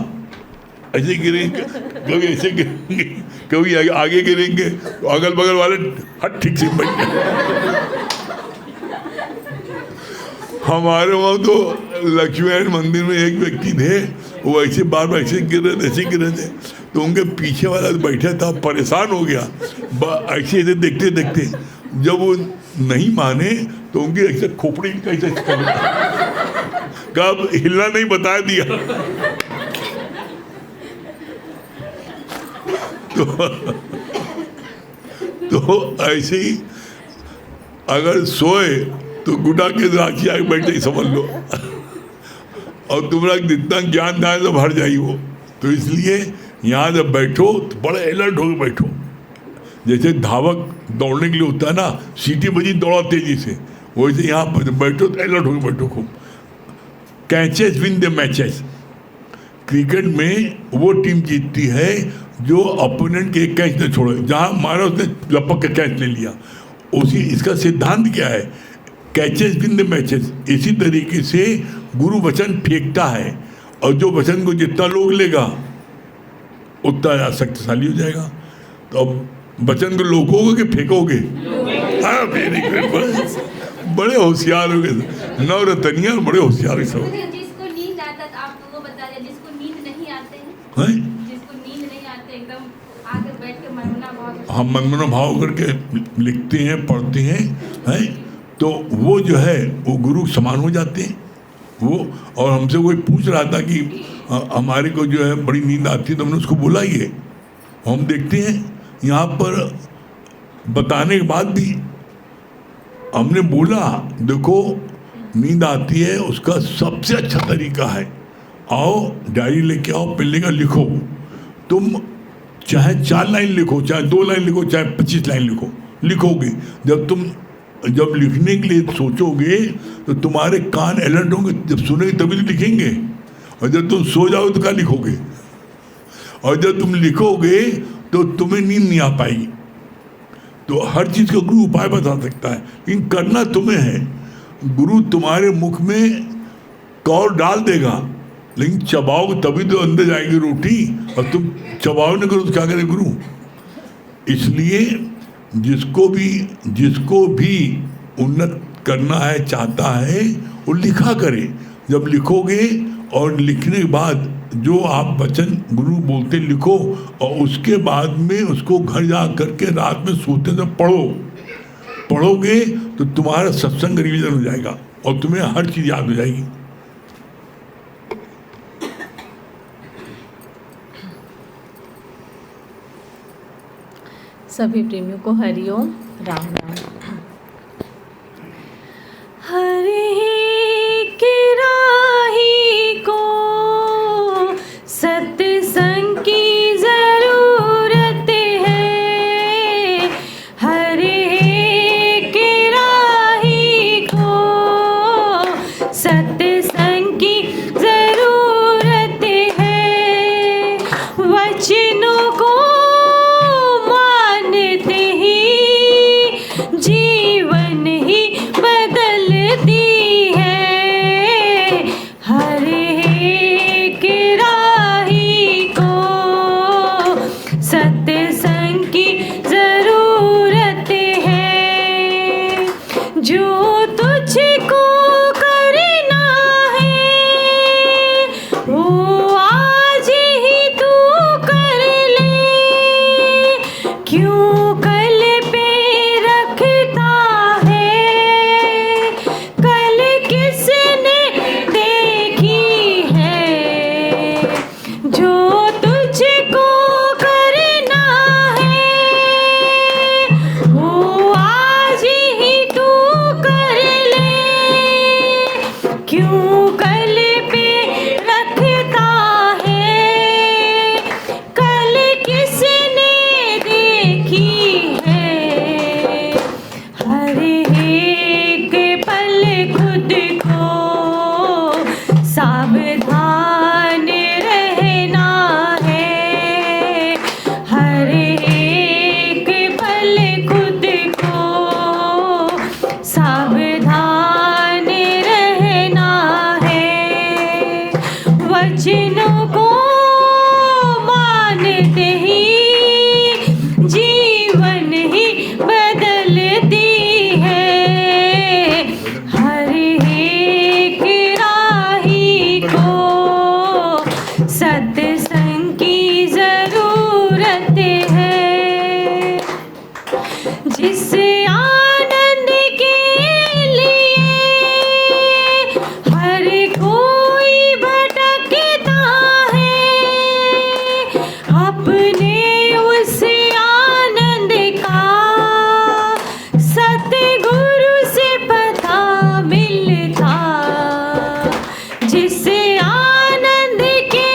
ऐसे गिरेंगे, कभी ऐसे गिरेंगे, कभी आगे गिरेंगे, तो अगल बगल वाले हट ठीक से बैठ जाए। हमारे वहाँ तो लक्ष्मी नारायण मंदिर में एक व्यक्ति थे, वो ऐसे बार बार ऐसे गिर रहे थे, ऐसे गिर रहे थे, तो उनके पीछे वाला बैठा था, परेशान हो गया ऐसे ऐसे देखते देखते। जब वो नहीं माने तो उनकी ऐसे खोपड़ी कैसे कब हिलना नहीं बता दिया। तो ऐसे ही अगर सोए तो गुडा के राखी आगे बैठे ही समझ लो, और तुम्हारा जितना ज्ञान था तो भर जाई वो। तो इसलिए यहाँ जब बैठो तो बड़े अलर्ट होकर बैठो। जैसे धावक दौड़ने के लिए होता है ना, सीटी बजी दौड़ा तेजी से, वैसे यहाँ पर जब बैठो तो अलर्ट होकर बैठो खूब। Catches win the matches, cricket में वो टीम जीतती है जो अपोनेंट के कैच न छोड़े, जहाँ मारा उसने लपक के कैच ले लिया। उसी इसका सिद्धांत क्या है, कैचेस विन द मैचेस। इसी तरीके से गुरु वचन फेंकता है, और जो वचन को जितना लोग लेगा उतना शक्तिशाली हो जाएगा। तो अब वचन को लोगोगे कि फेंकोगे? हाँ, वेरी गुड, बड़े होशियार हो गए नवरतनिया, बड़े होशियार सब। जिसको नींद आता है आप वो बता दें, जिसको नींद नहीं आते हैं, जिसको नींद नहीं आते एकदम आकर बैठ के मनमना भाव, हम मनमना भाव करके लिखते हैं, पढ़ते हैं, तो वो जो है वो गुरु समान हो जाते हैं वो। और हमसे कोई पूछ रहा था कि हमारे को जो है बड़ी नींद आती है, तो हमने उसको बोला ही है। हम देखते हैं यहाँ पर बताने के बाद भी हमने बोला, देखो नींद आती है उसका सबसे अच्छा तरीका है, आओ डायरी लेके आओ, पहले का लिखो। तुम चाहे 4 लाइन लिखो, चाहे 2 लाइन लिखो, चाहे 25 लाइन लिखो, लिखोगे। जब लिखने के लिए सोचोगे तो तुम्हारे कान अलर्ट होंगे, जब सुनेंगे तभी तो लिखेंगे। और जब तुम सो जाओगे तो क्या लिखोगे? और जब तुम लिखोगे तो तुम्हें नींद नहीं आ पाएगी। तो हर चीज़ का गुरु उपाय बता सकता है, लेकिन करना तुम्हें है। गुरु तुम्हारे मुख में कौर डाल देगा, लेकिन चबाओगे तभी तो अंदर जाएगी रोटी, और तुम चबाओ नहीं करो तो क्या करे गुरु? इसलिए जिसको भी उन्नत करना है, चाहता है, वो लिखा करे। जब लिखोगे और लिखने के बाद जो आप वचन गुरु बोलते लिखो, और उसके बाद में उसको घर जा करके रात में सोते समय पढ़ोगे तो तुम्हारा सत्संग रिवीजन हो जाएगा और तुम्हें हर चीज़ याद हो जाएगी। सभी प्रेमियों को हरिओम, राम राम। हरि के राही को सत्संग की जरूरत है। हरि के राही को सत्संग की जरूरत है। वचनों को मानते ही जीवन ही बदलती है। हर एक राही को सत्संग की जरूरत है। जो तुझको करना है वो आज ही तू कर ले। क्यों कल पे रखता है, कल किसने देखी है। जो तुझको करना है वो आज ही तू कर ले। क्यों कल पे रखता है, कल किसने देखी है। हर एक पल खुद को सावधान रहना है। हर एक पल खुद को सावधान रहना है। वचनों को मानते ही जीवन ही बदलती है। हर एक राही को सत्संग की जरूरत है। जिस आनंद के लिए हर कोई भटकता है, अपने उस आनंद का सतगुरु से पता मिलता। जिस आनंद के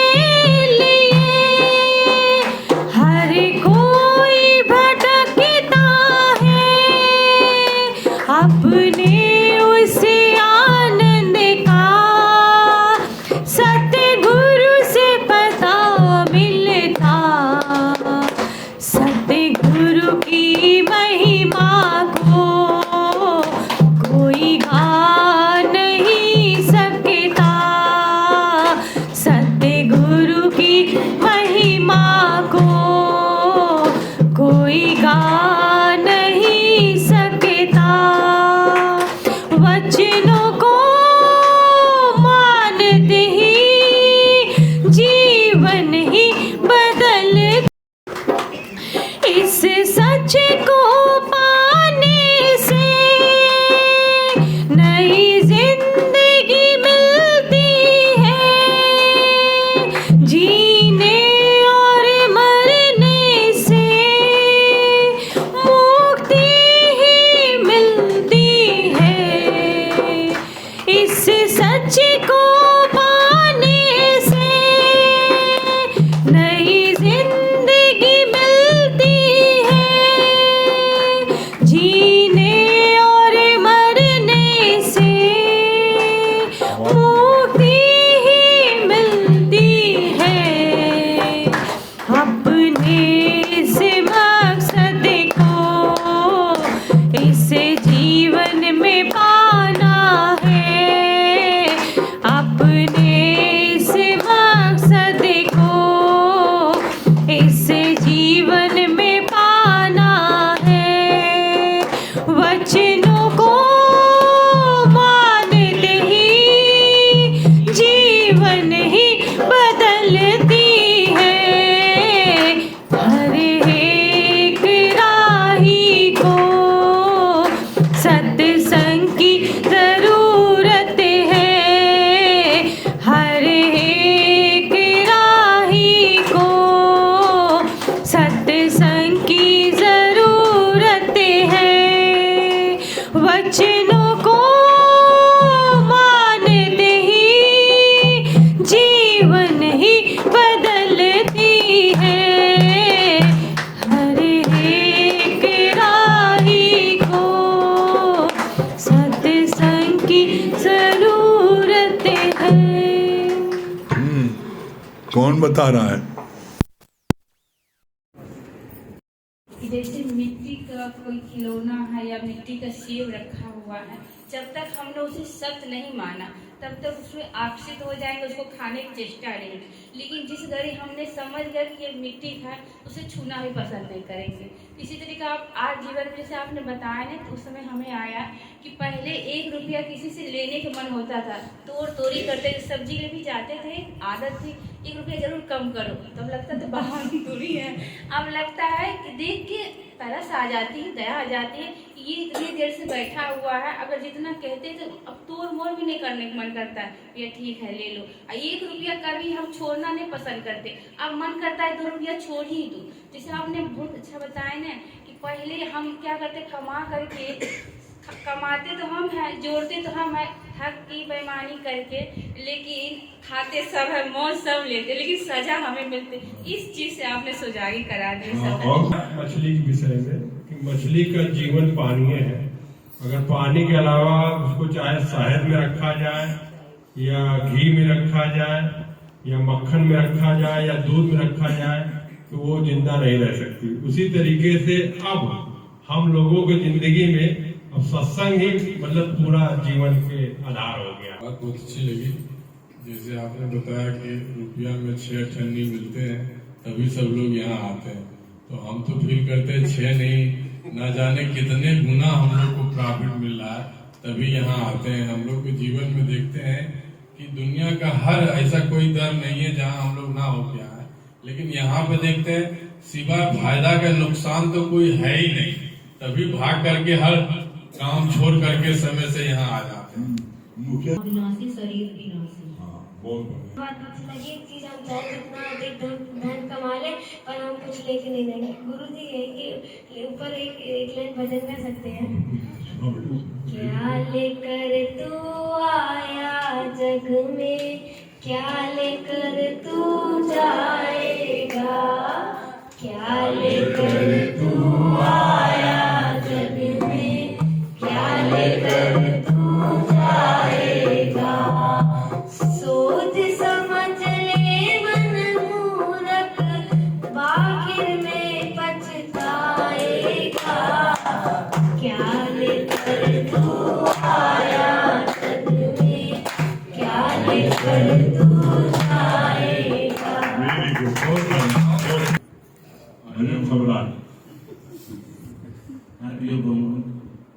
ही बदलती है। हर एक राही को सत्संग की जरूरत है। कौन बता रहा है? जैसे मिट्टी का कोई खिलौना है या मिट्टी का सेब रखा हुआ है, जब तक हमने उसे सत्य नहीं माना तब तक उसमें आकर्षित हो जाएंगे, उसको खाने की चेष्टा करेंगे। लेकिन जिस घड़ी हमने समझ गया कि ये मिट्टी है, उसे छूना भी पसंद नहीं करेंगे। इसी तरीके आप आज जीवन में जैसे आपने बताया ना, तो उस समय हमें आया कि पहले 1 रुपया किसी से लेने का मन होता था, तोड़ी करते सब्जी ले भी जाते थे, आदत थी 1 रुपया जरूर कम करो, तब लगता था बहादुरी है। अब लगता है कि देख के तरस आ जाती है, दया आ जाती है, ये इतनी देर से बैठा हुआ है, अगर जितना कहते तो अब तोड़ मोड़ भी नहीं करने का मन करता है, ये ठीक है ले लो। 1 रुपया का भी हम छोड़ना नहीं पसंद करते, अब मन करता है 2 रुपया छोड़ ही दो। जैसे आपने बहुत अच्छा बताया ना कि पहले हम क्या करते, कमा करके कमाते तो हम हैं, जोड़ते तो हम हैं, हक की बेईमानी करके, लेकिन खाते सब है, मौज सब लेते, लेकिन सजा हमें मिलती। इस चीज से आपने सुजागी करा दी। मछली के विषय में कि मछली का जीवन पानी है। अगर पानी के अलावा उसको चाहे शहद में रखा जाए या घी में रखा जाए या मक्खन में रखा जाए या दूध में रखा जाए तो वो जिंदा नहीं रह सकती। उसी तरीके से अब हम लोगों की जिंदगी में अब सत्संग ही मतलब पूरा जीवन के आधार हो गया। बात बहुत अच्छी लगी, जैसे आपने बताया कि रुपया में 6 अठन्नी मिलते हैं तभी सब लोग यहाँ आते हैं, तो हम तो फील करते हैं 6 नहीं, ना जाने कितने गुना हम लोग को प्रॉफिट मिल रहा है तभी यहाँ आते हैं। हम लोग के जीवन में देखते हैं कि दुनिया का हर ऐसा कोई दर नहीं है जहाँ हम लोग ना हो के आए, लेकिन यहाँ पे देखते हैं सिवाय फायदा का नुकसान तो कोई है ही नहीं, तभी भाग करके हर काम छोड़ करके समय से यहाँ आ जाते हैं। विनाशी शरीर विनाशी। बात अच्छी लगी। एक चीज हम चाहे जितना अधिक धन कमा ले पर हम कुछ लेके नहीं देंगे। गुरु जी यही के ऊपर एक लाइन भजन कर सकते हैं। क्या लेकर तू आया जग में, क्या लेकर तू जाएगा, क्या लेकर तू आया जग में, क्या लेकर तू जाएगा। सोच समझ ले मन मूरख, बाखिर में पछताएगा। क्या लेकर तू आया जग में, क्या लेकर तू जाएगा।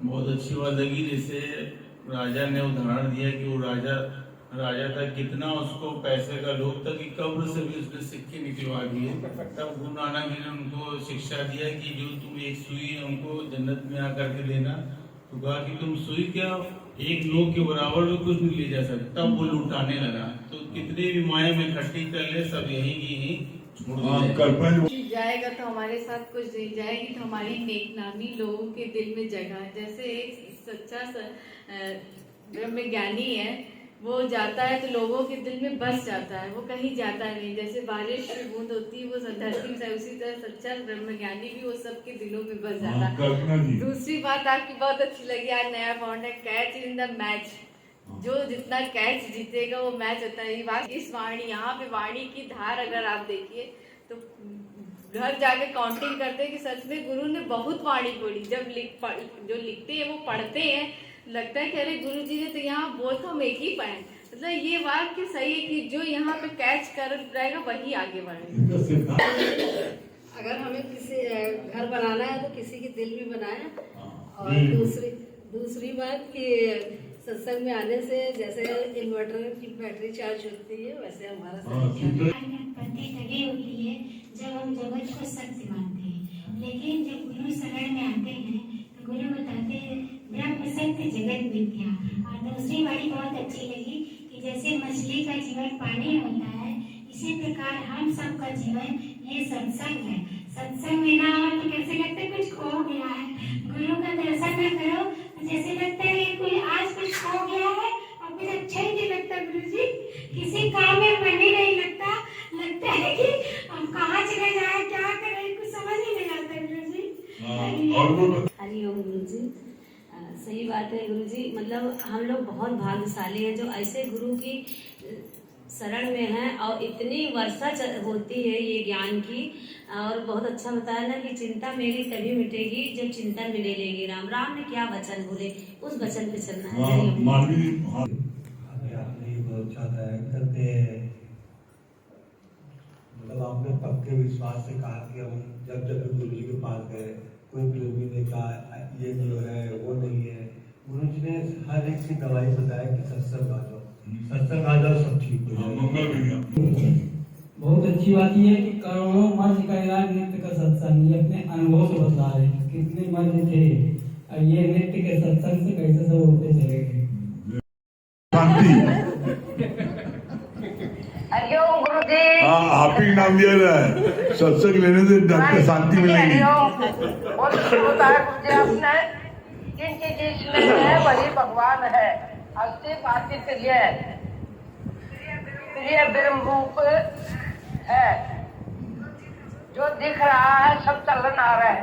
बहुत अच्छी बात लगी। जैसे राजा ने उदाहरण दिया कि वो राजा था, कितना उसको पैसे का लोभ था कि कब्र से भी उसने सिक्के निकलवा दिए। तब गुरु नानक ने उनको शिक्षा दिया कि जो तुम एक सुई हमको जन्नत में आकर के देना, तो कहा कि तुम सुई क्या एक लोग के बराबर में कुछ नहीं ले जा सकता। तब वो लुटाने लगा। तो कितने भी माया में इकट्ठी कर ले, सब यही की ही जाएगा तो हमारे साथ कुछ नहीं जाएगी, तो हमारी नेकनामी लोगों के दिल में जगह। जैसे एक सच्चा ब्रह्म ज्ञानी है, वो जाता है तो लोगों के दिल में बस जाता है, वो कहीं जाता नहीं। जैसे बारिश की बूंद होती है वो धरती से, उसी तरह सच्चा ब्रह्म ज्ञानी भी वो सबके दिलों में बस जाता है। दूसरी बात आपकी बहुत अच्छी लगी, आज नया फाउंड है, कैच इन द मैच। जो जितना कैच जीतेगा वो मैच होता है। बात इस वाणी, यहाँ पे वाणी की धार अगर आप देखिए तो घर जाके काउंटिंग करते हैं कि सच में गुरु ने बहुत वाणी बोली। जब जो लिखते हैं वो पढ़ते हैं, लगता है कि अरे गुरु जी ने तो यहाँ बोल तो हम एक ही पाए। मतलब ये वाक्य सही है कि जो यहाँ पे कैच कर रहेगा वही आगे बढ़ेगा। अगर हमें किसी घर बनाना है तो किसी के दिल भी बनाए। और दूसरी बात कि सत्संग में आने से जैसे इन्वर्टर की बैटरी चार्ज होती है वैसे हमारा पत्ती लगी होती है जब हम जगत को सत्य मानते हैं। लेकिन जब गुरु शरण में आते हैं तो गुरु बताते हैं ब्रह्म सत्य जगत मिथ्या। और दूसरी बात बहुत अच्छी लगी कि जैसे मछली का जीवन पानी होता है, इसी प्रकार हम सबका जीवन ये सत्संग है। सत्संग में ना हो तो कैसे लगता है कुछ खो गया है। गुरु का दर्शन न करो तो जैसे लगता है कोई आज कुछ खो गया है और कुछ अच्छा ही नहीं लगता। गुरु जी किसी काम में मन ही नहीं लगता। बात है गुरुजी, मतलब हम लोग बहुत भाग्यशाली हैं जो ऐसे गुरु की शरण में हैं और इतनी वर्षा होती है ये ज्ञान की। और बहुत अच्छा बताया ना कि चिंता मेरी तभी मिटेगी जब चिंतन में ले लेंगे राम। राम ने क्या वचन बोले, उस वचन पे चलना है। आपने ये बहुत अच्छा बताया करते हैं, मतलब आपने पक्के विश्वास से कहा कि हम जब जब गुरु जी के पास गए, कोई भी लोग ने कहा ये जो है वो नहीं है, गुरु जी ने हर एक की दवाई बताया कि सत्संग आ जाओ, सत्संग आ जाओ, सब ठीक हो जाएगा। बहुत अच्छी बात यह है कि करोड़ों मर्ज का इलाज नित्य का सत्संग, ये अपने अनुभव से बता रहे हैं कितने मर्ज थे और ये नित्य के सत्संग से कैसे सब होते चले गए। हरिओम गुरुजी। हाँ, आप ही नाम दिया है, सत्संग लेने से डॉक्टर शांति मिलेगी। बहुत बताया गुरुजी आपने, जिनकी जिसमें है वही भगवान है। अस्ति बाती प्रिय ब्रह्म रूप है, जो दिख रहा है सब चलन आ रहा है।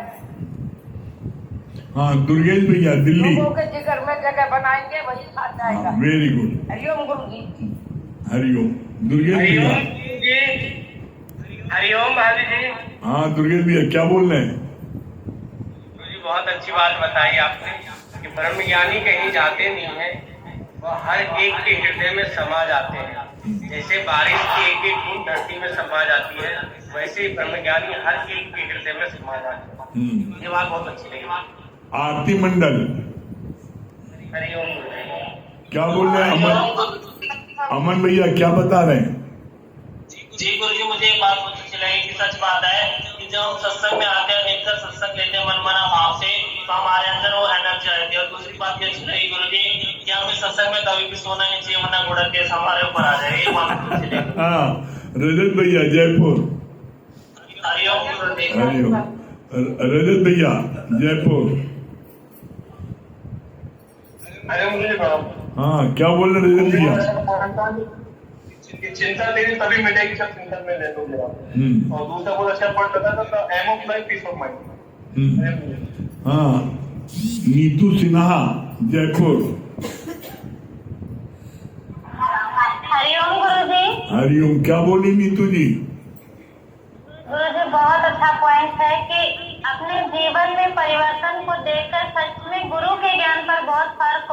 हाँ, दुर्गेश भैया दिल्ली। लोगों के जिगर में जगह बनाएंगे वही साथ जाएगा। Very good. हरिओम गुरु जी। हरिओम दुर्गेश भैया। हरिओम भाभी जी। हाँ दुर्गेश भैया क्या बोल रहे हैं? जी बहुत अच्छी बात बताई आपने कि ब्रह्म ज्ञानी कहीं जाते नहीं है, वो हर एक के हृदय में समा जाते हैं। जैसे बारिश की एक एक बूंद धरती में समा जाती है, वैसे ही ब्रह्म ज्ञानी हर एक के हृदय में समा जाते हैं। ये बात बहुत अच्छी लगी। आरती मंडल हरिओम। क्या बोल रहे हैं? अमन भैया क्या बता रहे हैं? जी गुरु जी, मुझे एक बात बहुत अच्छी लगी कि सच बात है कि जब हम सत्संग में आते हैं, देखकर सत्संग लेते हैं मनमाना भाव से, तो हमारे अंदर वो एनर्जी आती है। और दूसरी बात ये अच्छी लगी गुरु जी कि हमें सत्संग में कभी भी सोना नहीं चाहिए, वरना घोड़ा केस हमारे ऊपर आ जाएगा। ये बात अच्छी लगी। हाँ, रजत भैया जयपुर। हरिओम गुरु जी। हरिओम। रजत भैया जयपुर। हाँ क्या बोल रहे रजत भैया? चिंता तेरी तभी मिटेगी जब चिंतन में ले लोगे आप। और दूसरा बहुत अच्छा पॉइंट बताया था, aim of life peace of mind. हाँ, नीतू सिन्हा जयपुर। हरिओम गुरुजी। हरिओम, क्या बोली नीतू जी? गुरुजी बहुत अच्छा पॉइंट है कि अपने जीवन में परिवर्तन को देखकर सच में गुरु के ज्ञान पर बहुत फर्क,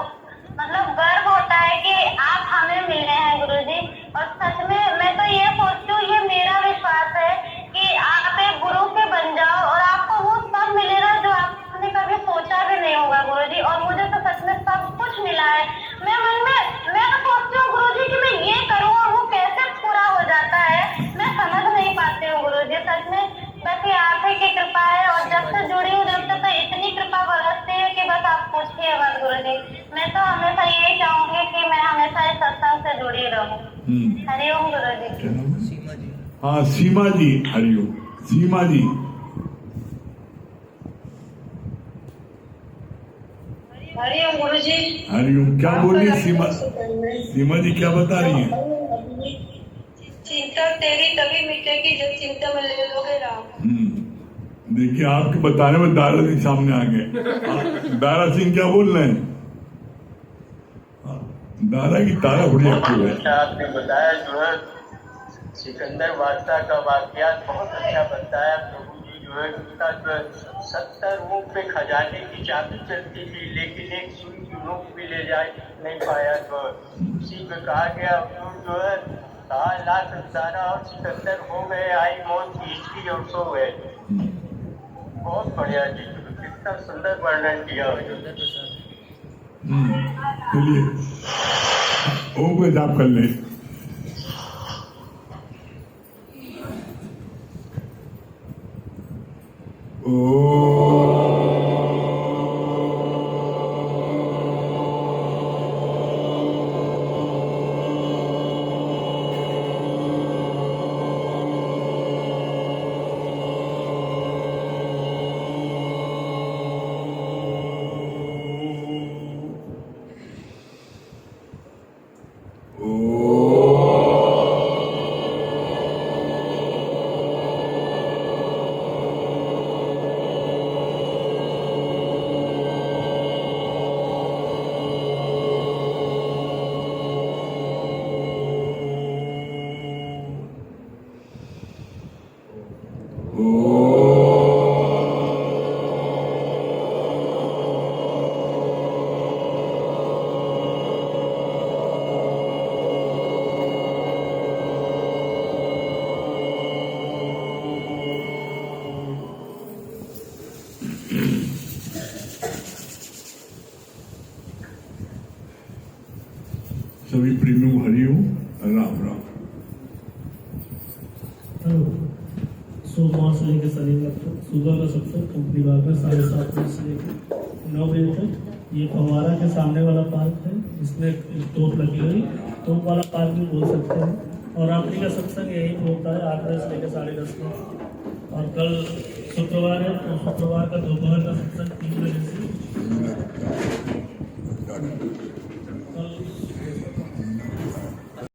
मतलब गर्व होता है कि आप हमें मिल रहे हैं गुरुजी। और सच में मैं तो ये सोचती हूँ, ये मेरा विश्वास है कि आप एक गुरु के बन जाओ और आपको वो सब मिलेगा जो आपने कभी सोचा भी नहीं होगा गुरुजी। और मुझे तो सच में सब कुछ मिला है। मैं तो सोचती हूँ गुरुजी कि मैं ये करूँ और वो कैसे पूरा हो जाता है, मैं समझ नहीं पाती हूँ गुरुजी। सच में बस ये आप ही की कृपा है, और जब से जुड़ी हूँ जब से तो इतनी कृपा बरसती है कि बस आप पूछिए मत गुरुजी। मैं तो हमेशा यही चाहूंगी कि मैं हमेशा इस सत्संग से जुड़ी रहूं। हरिओम गुरुजी। हाँ सीमा जी, हरिओम सीमा जी। हरिओम गुरुजी। हरिओम, क्या बोल रही है सीमा? सीमा जी क्या बता रही है? चिंता तेरी तभी मिटेगी जब चिंता में ले लोगे राम। देखिए आपके बताने में दारा सिंह सामने आ गए। दारा सिंह क्या बोल रहे हैं? दारा की तारा बढ़िया क्यों है? आपने बताया जो है सिकंदर बादशाह का वाकया बहुत अच्छा बताया। प्रभु जी जो है उसका जो है 70 मुख पे खजाने की चाबी चलती थी, लेकिन एक सुई की नोक भी ले जा नहीं पाया। तो उसी में कहा गया जो है 4 लाख दारा और सिकंदर हो गए, आई मौत की हिस्ट्री और सो गए। बहुत बढ़िया जी, कितना सुंदर वर्णन किया। चलिए ओम को जाप कर ले। सभी प्रेमियों को हरि ओम, राम राम। सोमवार से लेकर शनिवार तक सुबह का सत्संग कंपनी बाग में 7:30 बजे से लेकर 9 बजे तक। ये फवारा के सामने वाला पार्क है, इसमें एक तोप लगी हुई, तोप वाला पार्क भी बोल सकते हैं। और रात्रि का सत्संग यही होता है 8 बजे से लेकर 10:30 बजे। और कल शुक्रवार है, तो शुक्रवार का दोपहर का सत्संग